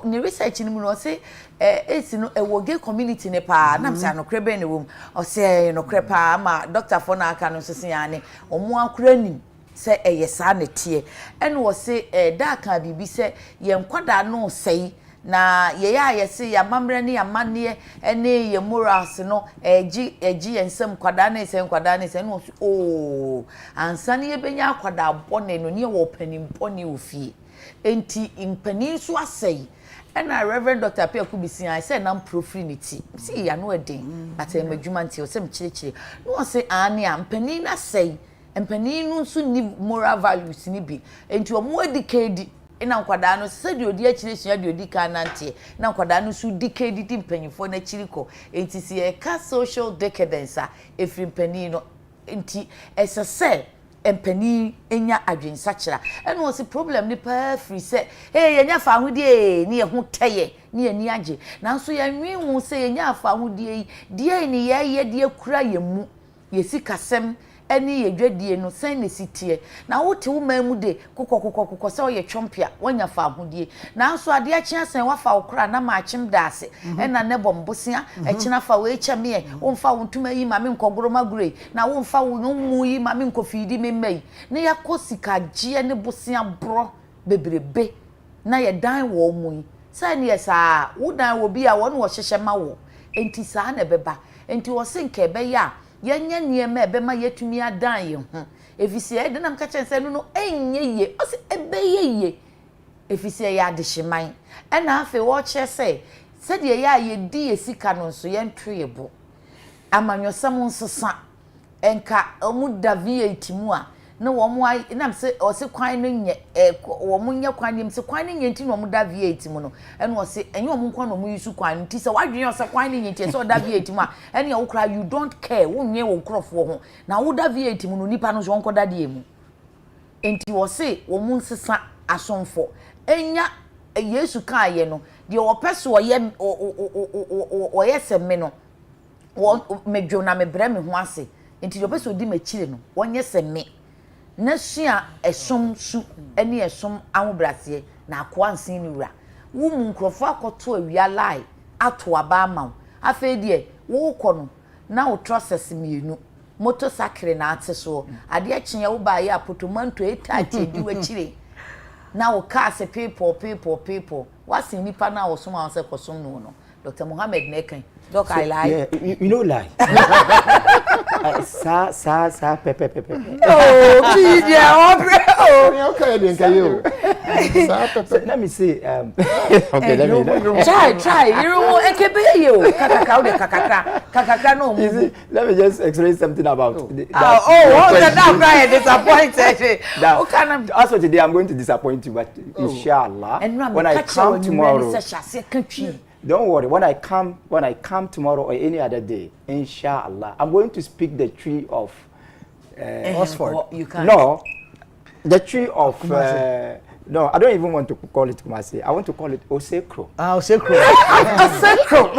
ne research ni mu no se esi no ewo gay community ne pa na mse anokre be ne wom o se no kre pa ma doctor for na aka no so se ya ne omo akra nim se eyesa na tie ene wo se da ka bibi se ye nkwada no sei na ye se ya mamre ne ya mane ene ye morals no eji ensem kwada na se no ansa ne ye benya kwada bone no ne wo panim bone ofie enti impani so asei ena Reverend Dr. Piaku Bisi I say nam profinity see ya no eden at emadwuma nti o se mchirechire no se ane ampani na sei empani no nso ni moral values ni bi enti o mo educate ina nkwada no se de odi akire sua de odi ka nante na nkwada no su decade di mpanyifo na chiriko enti se e ka social decadence a efri mpani no enti esese empani enya adwensa kira eno o se problem ni pa free se yenya fa ahudie ni ye ho teye ni ani age nanso ye nwenwu se yenya fa ahudie die ni ye de kura ye mu ye sikasem eni ye dwadie no sen ne sitie na wote wo mamu de kokokokokoko se o ye twompia wanya fa ahudie nanso ade akye sen wa fa okra na ma akyem daase ena ne bombosia ekyena fa we kyame wo fa wontuma yi ma me nkogoro magure na wo fa wo mu yi ma me nkofidi me mai ne yakosika gie ne bosia bro bebrebe na ye dan wo mu yi sai ne yesa wo dan wo bi a wo ne wo hyehye ma wo enti saa na beba enti wo se nke be ya yenya niema ebema yetumi adan ye ho efisi e de nam ka kyense no enye ye o se ebeye ye efisi ya de hyeman ena afi wo kyese se de ya ye di esika no so ye ntwe bo amanyosam nsesa enka omu davie itimu a na wo mu na mse o se kwan no nye wo mu nye kwan nim se kwan no nye nti no mu davie itimu no ena o se enye omu kwan no mu yusu kwan nti se wadwen o se kwan no nye nti se o davie itimu a ena ya wo kra you don't care wo nye wo krofo ho na wo davie itimu no nipa no so onko dade emu enti wo se wo mu nsesa asomfo enya Yesu kan ye no de wo pese wo ye o ye semme no wo medwo na mebre me ho ase enti de pese odi machire no wonye semme na sua esom su ene esom ahobrase na akoa nsin ni wura wo mu nkrofo akoto awia lai ato aba ama afa die wo kɔ na wo process mienu motorcycle na ate so ade akye wo ba ye apotomanto etache di wachire na wo car se people wasi nipa na wo som anse kosom no Dr. Mohammed Nekan doc I lie yeah, you know lie sa pepe oh DJ oh okay then can you sa pepe let me say okay let me try you know ekebe you kakaka de kakaka no let me just explain something about now cry disappointed okay also today I'm going to disappoint you but inshallah when I come tomorrow don't worry, when I come tomorrow or any other day, inshallah, I'm going to speak the tree of Oxford. You can't. No, the tree of no, I don't even want to call it Kumasi. I want to call it Osekro. Osekro. Osekro.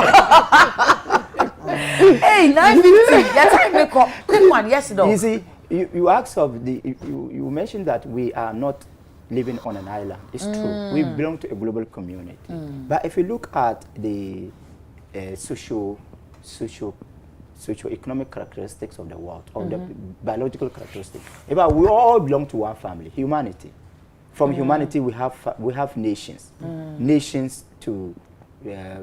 Hey, 9:50. That's how we call. Quick one, yes, no. You see, you asked of the you mentioned that we are not living on an island. It's true. We belong to a global community. But if you look at the socio-economic characteristics of the world, or the biological characteristics, we all belong to one family, humanity. From humanity, we have nations. Nations to yes,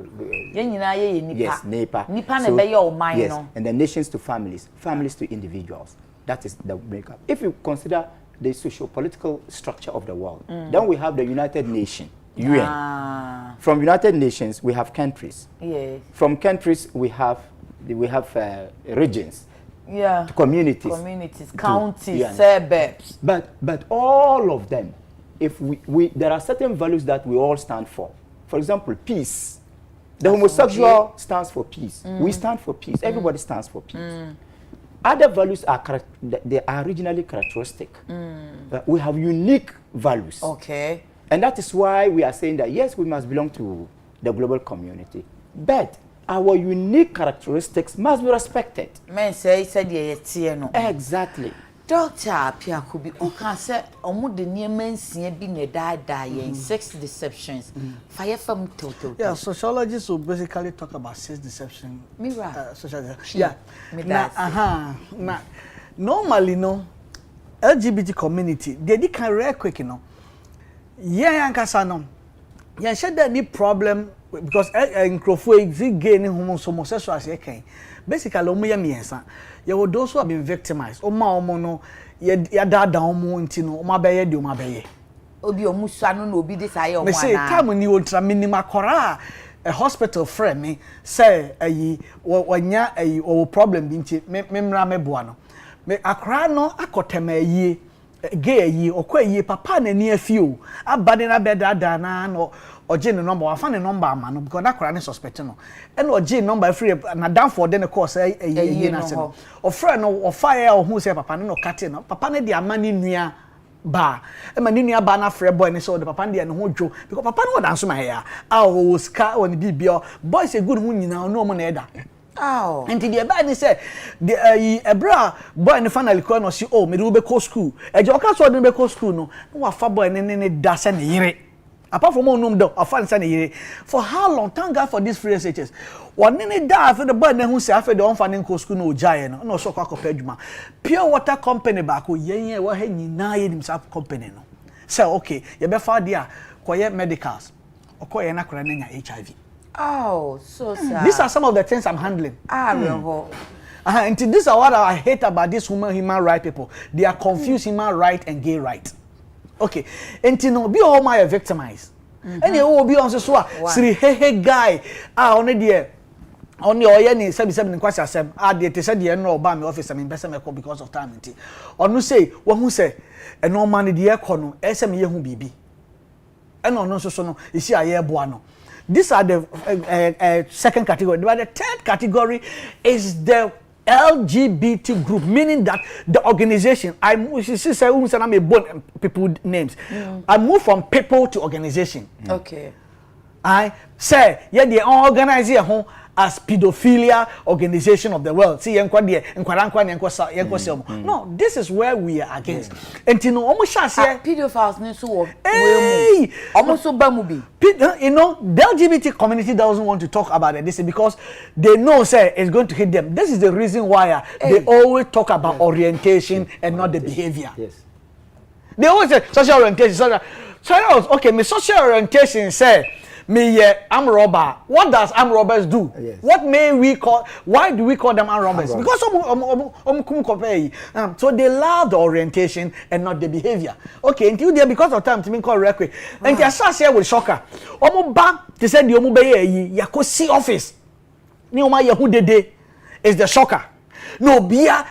Nepa. Yes, and the nations to families, families to individuals. That is the makeup. If you consider the socio-political structure of the world. Then we have the United Nations, UN. From United Nations, we have countries. Yes. From countries, we have regions. Yeah. Communities, counties, suburbs. But all of them, if there are certain values that we all stand for. For example, peace. The homosexual stands for peace. We stand for peace. Everybody stands for peace. Other values they are regionally characteristic. We have unique values. Okay. And that is why we are saying that yes, we must belong to the global community. But our unique characteristics must be respected. Men say said ye no. Exactly. Doctor Piakubi, o can say omo de niema nsia bi na da yen sex deceptions. Fire from total. Yeah, sociologists will basically talk about sex deception. Mira. Yeah. Now, normally, no, LGBT community, they can real quick, you know. Yeah, no. Yeah, said that the problem because in Crawford, gay and homosexual, basically, you would those who have been victimized. No, ya dada omo ntino, o mabeye di o mabeye. Obi omusa no obi desire o me say time ni ultra minima kora a hospital friend me say ayi wanya ayi o problem bi nti me mra me boa no. Me akra no akotema ayi gay ayi okwa ayi papa na ni afio abade na bedada na no oje ne number wa fa ne number ama no because that crane suspect no and oje number free na down for den course ayi na se no o friend no o fire o hu say papa no kate no papa ne de ama ni nua ba e ma ni nua ba na free boy ne so the papa de ne ho dwo because papa no dan so ma ya o ska o ne bibia boy say good hu nyina no mo na eda. Oh. And the bad they said the ebra boy in finally call no see oh me do be go school e je oka so de be go school no wa fa boy ne da se ne yire apart from onum do afa se ne yire for how long thank God for these free SHS one ne da after the boy ne hu se after the on fa ne go school no ojaye no so kwa kopa adwuma pure water company ba ko yen wa ha nyina ye nim sa company no say okay ye be fa dia koye medicals okoye na kora na nya HIV. Oh, so sad. These are some of the things I'm handling. And these are what I hate about these human rights people. They are confused human right and gay right. Okay. And no be all my victimized. And you will be on so siri hey guy. Only there. Only oyeni 77 kwasi asem. They said the no ba me office me best me because of time nti. Onu say wo hu say e no man dey ekọ no esem ye hu bibi. And ono so no isi aye boa no. These are the second category. But the third category is the LGBT group, meaning that the organization, I'm a born people names. I move from people to organization. Okay. I say, yeah, they organize here as pedophilia organization of the world. See, no, this is where we are against. And you know, almost pedophiles almost you know, the LGBT community doesn't want to talk about it. This is because they know, say, it's going to hit them. This is the reason why they always talk about orientation and not the behavior. Yes. They always say social orientation. Okay, my social orientation say me armed robber. What does armed robbers do? Yes. What may we call? Why do we call them armed robbers? Because so they love the orientation and not the behavior. Okay, until there because of time to me call real quick. And you start here with shocker. Back to say the yakosi office. Ni yahu dede is the shocker. No bia.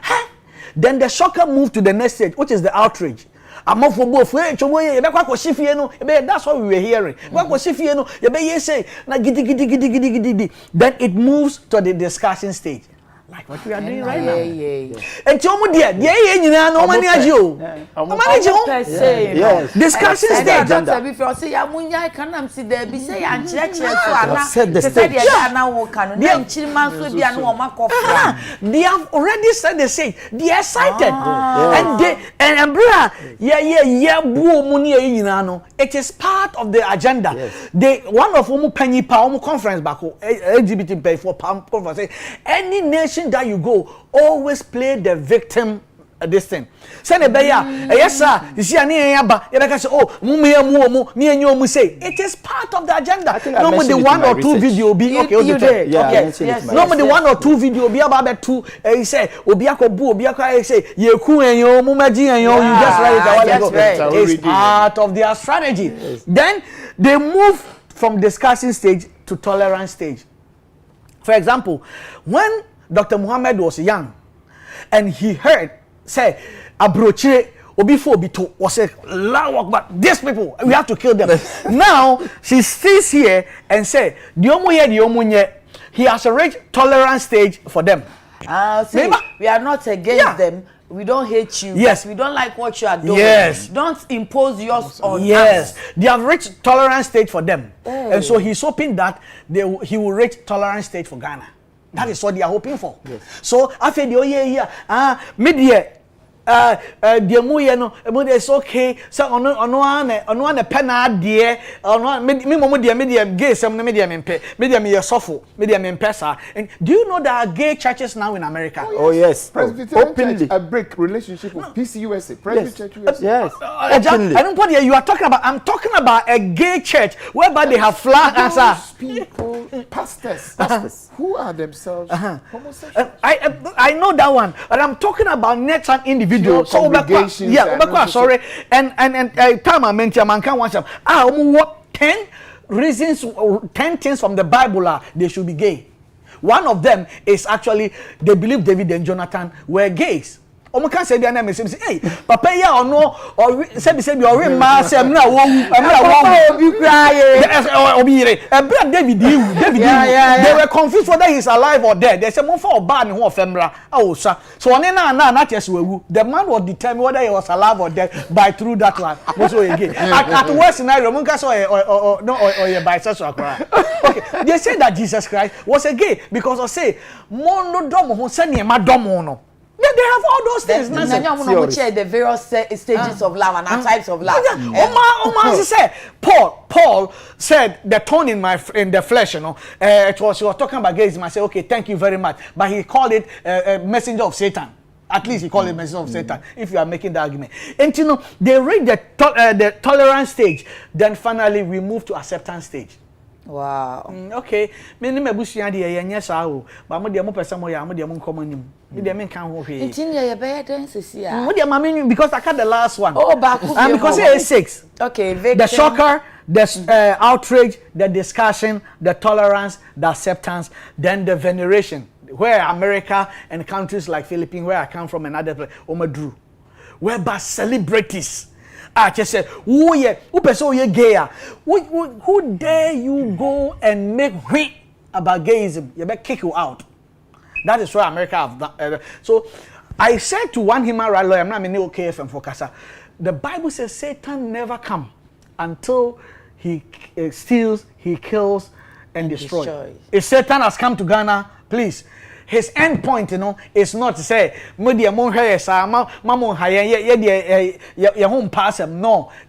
Then the shocker moved to the next stage, which is the outrage. That's what we were hearing. Then it moves to the discussion stage. Like what we are doing right now. And discussion stage. They have already said the same. They are excited. It is part of the agenda. They one of them penny power conference back LGBT pay for conference. Any nation that you go, always play the victim this thing. Send a beya, yes sir, you see any yaba, you say, oh, say it is part of the agenda. Normally the one or two video be okay. Normally one or two video be about two, he say, Obiako bu, Obiako say, Yeku and yo, Mumaji and yo, you just write it. It's part of their strategy. Then they move from discussion stage to tolerance stage. For example, when Dr. Muhammad was young and he heard say abroche obifo obito was a loud but these people we have to kill them. Now she stays here and say he has reached tolerance stage for them. See, we are not against them. we don't hate you. Yes. We don't like what you are doing. Yes. Don't impose yours on yes. us. They have reached tolerance stage for them. And so he's hoping that he will reach tolerance stage for Ghana. That is what they are hoping for. Yes. So after the media the muye no it's okay so ono an pe na ade ono me momo de media gay sem no media me sofo media me pesa. And do you know there are gay churches now in America? Oh yes. Presbyterian Church, a break relationship with PCUSA, Presbyterian Church USA. Yes. Openly. I don't put you are talking about. I'm talking about a gay church whereby they have flag answer. People, pastors, who are themselves homosexual. I know that one, but I'm talking about net and individuals. So congregations. sorry. And time I mentioned man can watch them. What 10 reasons, 10 things from the Bible are they should be gay. One of them is actually they believe David and Jonathan were gays. Omo kan say their name say hey papa ya ono or say be ori ma say na wo obi cry obi ire David they were confused whether he's alive or dead. They say mo fa oba ne ho ofemra so one na test wewu. The man was determined whether he was alive or dead by through that one. Most again at worst scenario mo kan say or bisexual cry. Okay, they say that Jesus Christ was a gay because of say mo no dom ho say ne ma dom no. Yeah, they have all those things. The various stages of love and types of love. Oma said Paul said the thorn in the flesh, you know. He was talking about gayism. I said, okay, thank you very much. But he called it a messenger of Satan. At least he called it messenger of Satan. If you are making the argument, and you know they reach the tolerance stage. Then finally we move to acceptance stage. Wow. Okay. Me ni mebusia de yenye saa o. Ba mo de mo pesa mo ya mo de mo nkomo nim. Me de me kan ho hwe. Intinya ye be den sesi a. Mo de ma me because I cut the last one. Oh, back. Because it is 6. Okay, victim. The shocker, the outrage, the discussion, the tolerance, the acceptance, then the veneration. Where America and countries like Philippines, where I come from, and other places, Omadru, whereby celebrities. Just say, who gay? Who dare you go and make wheat about gayism? You better kick you out. That is why America have done. So I said to one human rights lawyer, I'm not in KFM for Casa. The Bible says Satan never come until he steals, he kills, and destroys. If Satan has come to Ghana, please. His end point, you know, is not to say, no,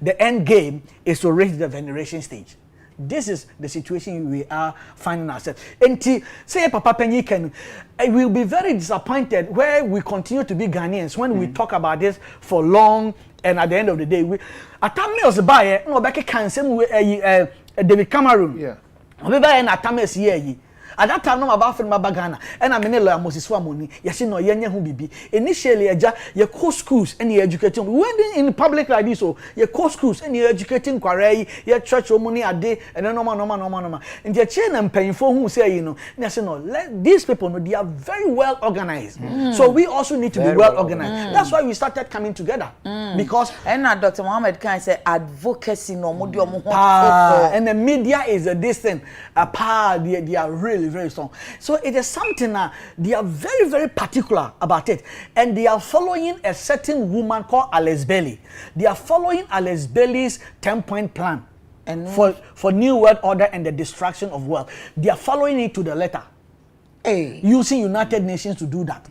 the end game is to reach the veneration stage. This is the situation we are finding ourselves. And say, Papa Penny can, will be very disappointed where we continue to be Ghanaians when we talk about this for long, and at the end of the day, Atame was by no back cancel David Cameroon. Yeah. Atame at that time, no about from Ghana, and I'm in a Moses Wamoni. Yes, you know, Yanya Hubibi. Initially, your core schools and your educating. We went in public like this, so your core schools and your educating quarry, your church money a day, and then no. And your chain and paying for who say, you know, let these people know they are very well organized. So we also need to be well organized. That's why we started coming together. Because and Dr. Mohammed can say advocacy no more. And the media is a distant they are really very strong. So it is something they are very, very particular about it. And they are following a certain woman called Alice Bailey. They are following Alice Bailey's 10-point plan and for New World Order and the destruction of wealth. They are following it to the letter. Using United Nations to do that.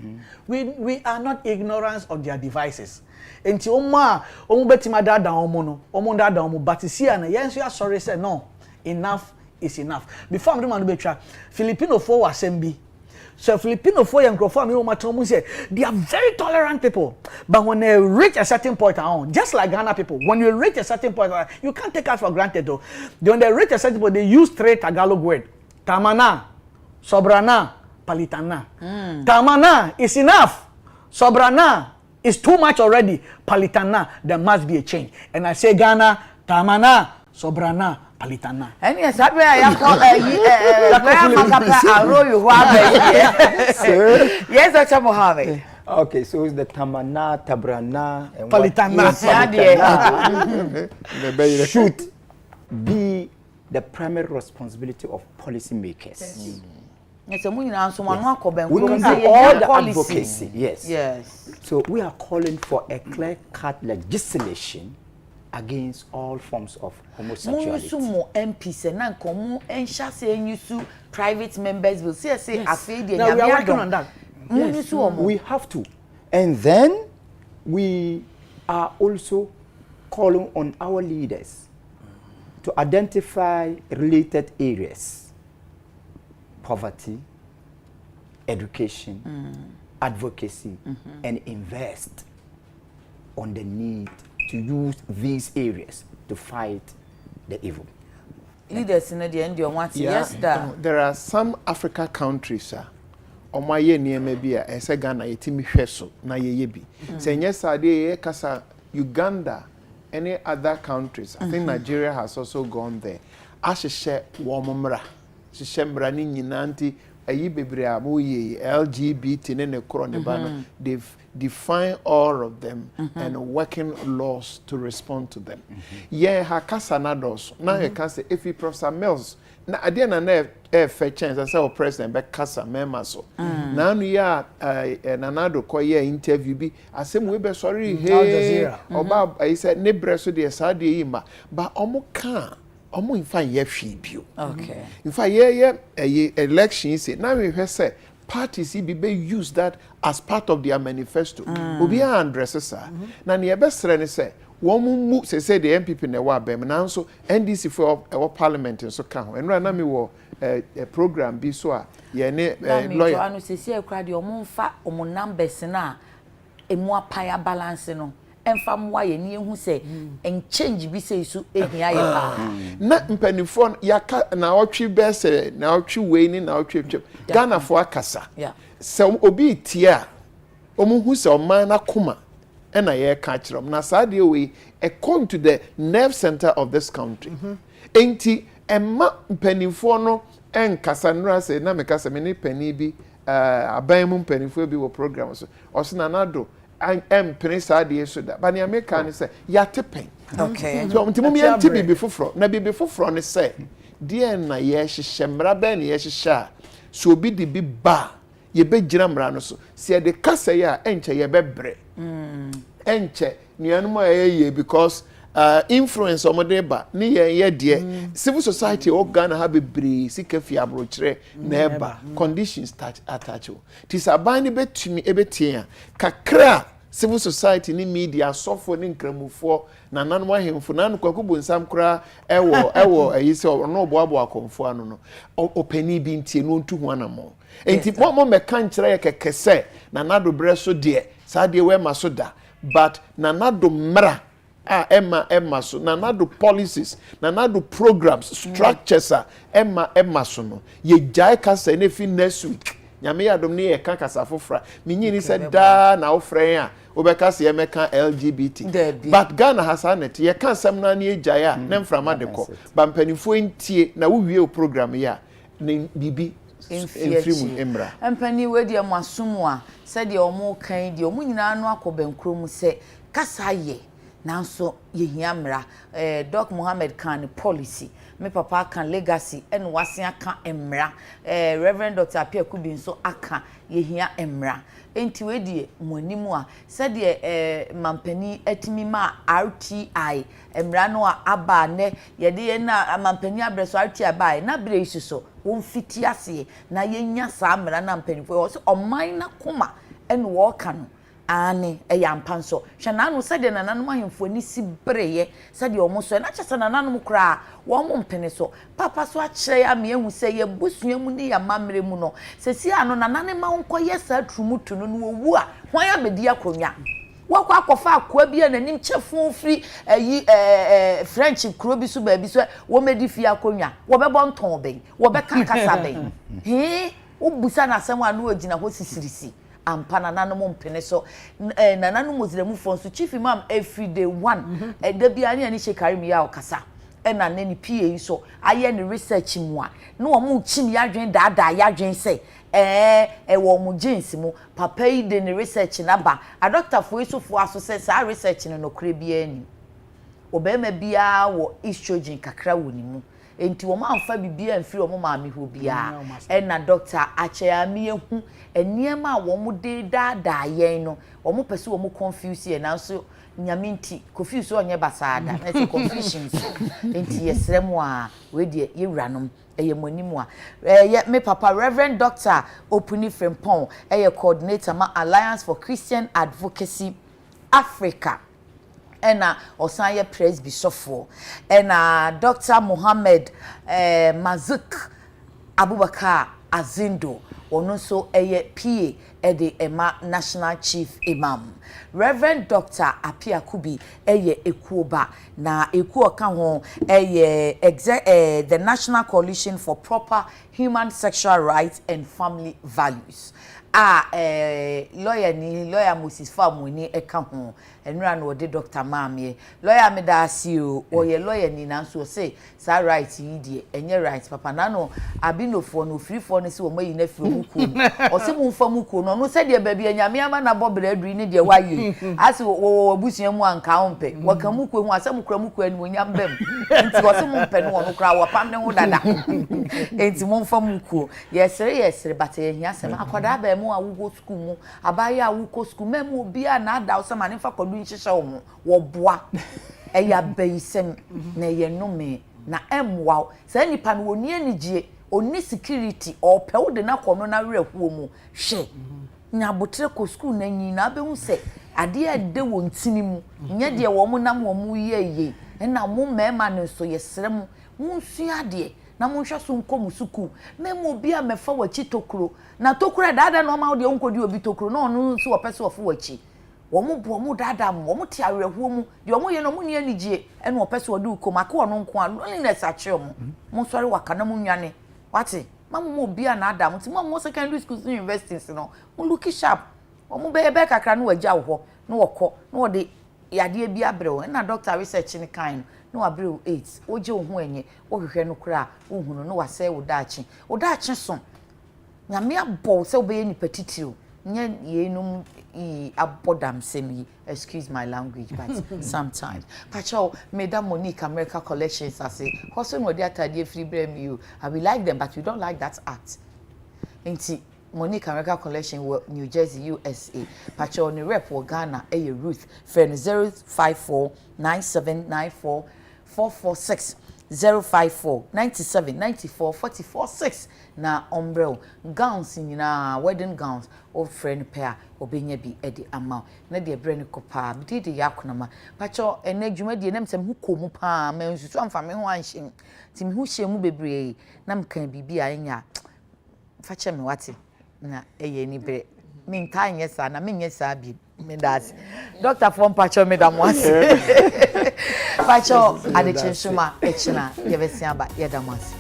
We are not ignorant of their devices. Enti omo betima dada omo no omo dada omo but see na yes you are sorry say no enough is enough. Before I'm doing my Filipino for assembly. So Filipino for young say they are very tolerant people. But when they reach a certain point just like Ghana people, when you reach a certain point, you can't take us for granted though. When they reach a certain point, they use 3 Tagalog words. Tamana, sobrana, palitana. Tamana is enough. Sobrana is too much already. Palitana, there must be a change. And I say Ghana, tamana, sobrana, palitana. And yes, I yes, Dr. Mohammed. Okay, so it's the tamana, tabrana, and palitana. Should be the primary responsibility of policymakers. Yes, we can do all the advocacy. Yes. Yes. So we are calling for a clear-cut legislation against all forms of homosexuality. More MPs and private members will say yes. Now we are working on that. Yes. We have to. And then we are also calling on our leaders to identify related areas: poverty, education, advocacy, and invest on the need to use these areas to fight the evil. Leaders in the end, yes, there are some Africa countries, omaye nieme bia ese Ghana yetimi hweso na yeyebi. Say yes, kasa Uganda, any other countries. I think Nigeria has also gone there. Asheshe womomra, sheshemra ni nyinanti ayi bebre amoye LGBT ne korone bana. They've defined all of them and working laws to respond to them. Yeah, hakasa nados. Now you can say if you Professor Mills na ade na na fair chance as our president be kasa mema so. Now no ya nanado koye interview bi asem we be sorry hey oba I said ne breso de sade yi ma ba omo kan omo in fact ye hwe bio. Okay. In fact yeah election say now we hear say parties be use that as part of their manifesto. Obi addresses na ne be sere ne say womu say the MPP na wa bem na so NDC for our parliament so ka ho enra na me wo a program bi so a ye ne lawyer anu say ekra de omo mfa omo numbers na emu apaya balance no emfa mwa ye ni ehu say en change bi say so ehia ye pa na mpanifo ya na otwe bese na otwe we ni na otwe twem Ghana for akasa se obi tia omo hu se oman na koma ena ye ka kirom na saade we according to the nerve center of this country enti emma mpanifo no enkasa nra se na me kasa me ni pani bi aban mu mpanifo bi wo program so osina nado pene saade so da ba ne America ne se ya tepen okay so ntimo mi enti bibi foforo na bibi foforo ne se die na ye hyehyɛ mra ba ne ye hyehyɛ so obi di bi ba ye be gira mra no so se de kasa ya enche ye bebre enche nuanum ayeye because influence omode ba ni ye de civil society organ ha bebre sika fi abrochire na eba conditions attach tisaban ni betumi ebetia kakra civil society ni media sofo ni nkramufo na nanwa hemfo nanu kwakubu nsam kra ewo ayise no boabo akomfo anu no opani bi ntie no ntu ho anamo enti mo meka nkyere ye kekese na nado breso de saade we maso da but na nado mra emma so na nado policies na nado programs structures emma so no ye jai kasa na fi next week nyame yadom ne ye ka kasa fofra menyini se da na ofren a obeka se ye meka LGBT but Ghana has anet ye kan sam na ne jaya na mframa de ko ba mpanifo ntie na wo wie program ya ne bibi infrimu emra empani we de masomu a se de omo kan de omo nyina anu akobenkrom se kasa ye nanso yehia mra Doc Mohammed Khan policy me papa kan legacy en wase aka emra Reverend Dr. Apia Kubi nso aka yehia emra enti we die monimu a se de mampani atimi ma RTI emra no aba ne ye de na mampani abreso RTI bai na bre isu so won fiti ase na yenya sa mra na mampani fo so oman na koma en wo ka no ani eyampanso hwe nanu sede nananu ahemfo ni si breye sede omo so na kyese nananu kra wo mo mpene so papa so akire ya me ehu se ye busuamu ni ya mamre mu no sesi ano nanane ma wonko ye sa trumutu no no owu a hwan ya bedi akonwa wakwa akofa akwa bi ananim chefu firi French kro bi so ba bi so wo medi fi akonwa wo bebo nton ben wo be kakasa ben wo busa na asem anu ogina ho sisirisi ampana nanu mpene so nanu moziremu fonso chief imam every day one da bia ne ani shekari ya okasa na ne PA so aye ne research mu a na wo mu chim ya dwen daada ya dwen se wo mu jeans mu papa yi de ne research na ba a doctor fo isofo aso se sa research no kre bia ni obema bia wo estrogen kakra woni mu enti wo ma amfa bibia amfiri wo ma me ho bia na doctor acheyame ehu eniema wo mo de daada yen no wo mo pese wo mo confuse ye nanso nyame nti confuse onye basada na se confusions enti yesrem a we de yewuranom eye monimu a me papa Reverend Dr. Opuni Frempong coordinator ma Alliance for Christian Advocacy Africa ena osanye presbysofo ena Dr. Mohammed Mazuk Abubakar Azindo ono so PA the Emma National Chief Imam. Reverend Dr. Apia Kubi ekuoba na ekuoka ho the National Coalition for Proper Human Sexual Rights and Family Values. Lawyer Moses Famuni eka ho enra no de Dr. Mamie lawyer me da asio oye lawyer ni na so say sa right yi die enye right papa na no abinofo no free for no se wo mayi na firi mu ku o se mu mfa mu ku no se de ba bia nyame ama na bobere aduri ni de waye ase wo abusua mu anka ompe waka mu ku hu asem kura mu ku ani onyam bam nti wo se mu mpe no no kura wo pam ne ho dada enti mu mfa mu ku yesere bata hia asem akoda ba mu awugo school mu abaya awuko school memu obi a na ada osema ne fa kodu nhihye wo boa eya beisem na ye nome na emwa sa nipa no oni anigye oni security ope wo de na kono na werɛhuo mu hwe nya botre ko school na nyina behu se ade ade wo ntini mu nya de wo mu nam wo mu yeye na mu mema ne so yesrem mu nsua de na mo hwa so nkom suku memo obi a mefa wachi tokuro na tokuro dada no ma de onkodi obi tokuro no no so opese ofo wachi wo mo bo mo dada mo mo ti awerɛhuo mu de mo ye no mo ne anigye ene opese ode ukomaka ono nko a loneliness ache mo sori waka na mo nwane wate mamu mo obi a na adam ti mo secondary school universities no mo look sharp wo mo be kakra no wagya wo ho no wokɔ no wode yade bi abrewo na doctor research ni kind no abreu 8 oje ohun enye ohwehwe no kura ohunu no wase wodachi so nyame abɔ se obeye ni petitiro nye yenum abodam semi excuse my language but sometimes pacho Madam Monique America collections say also no dey atade free brem you I will like them but you don't like that art enti Monique America collection New Jersey USA pacho ni rep for Ghana Ruth friend 05497944446 05497944446 na umbrella gowns nyina wedding gowns of friend pair obenya bi edi ama na de brand kopa bi de yakonama pacho ene dwuma de nem sem hu komu pa ma nsusu amfa me ho anhye ti me hu hye mu bebre na mkan bibi a nya fa che me wate na eye ni bre me nka anye sa na me nye sa bi me das Dr. From pacho me da mo ase pacho ade chinshuma echina yebesiaba yedamasi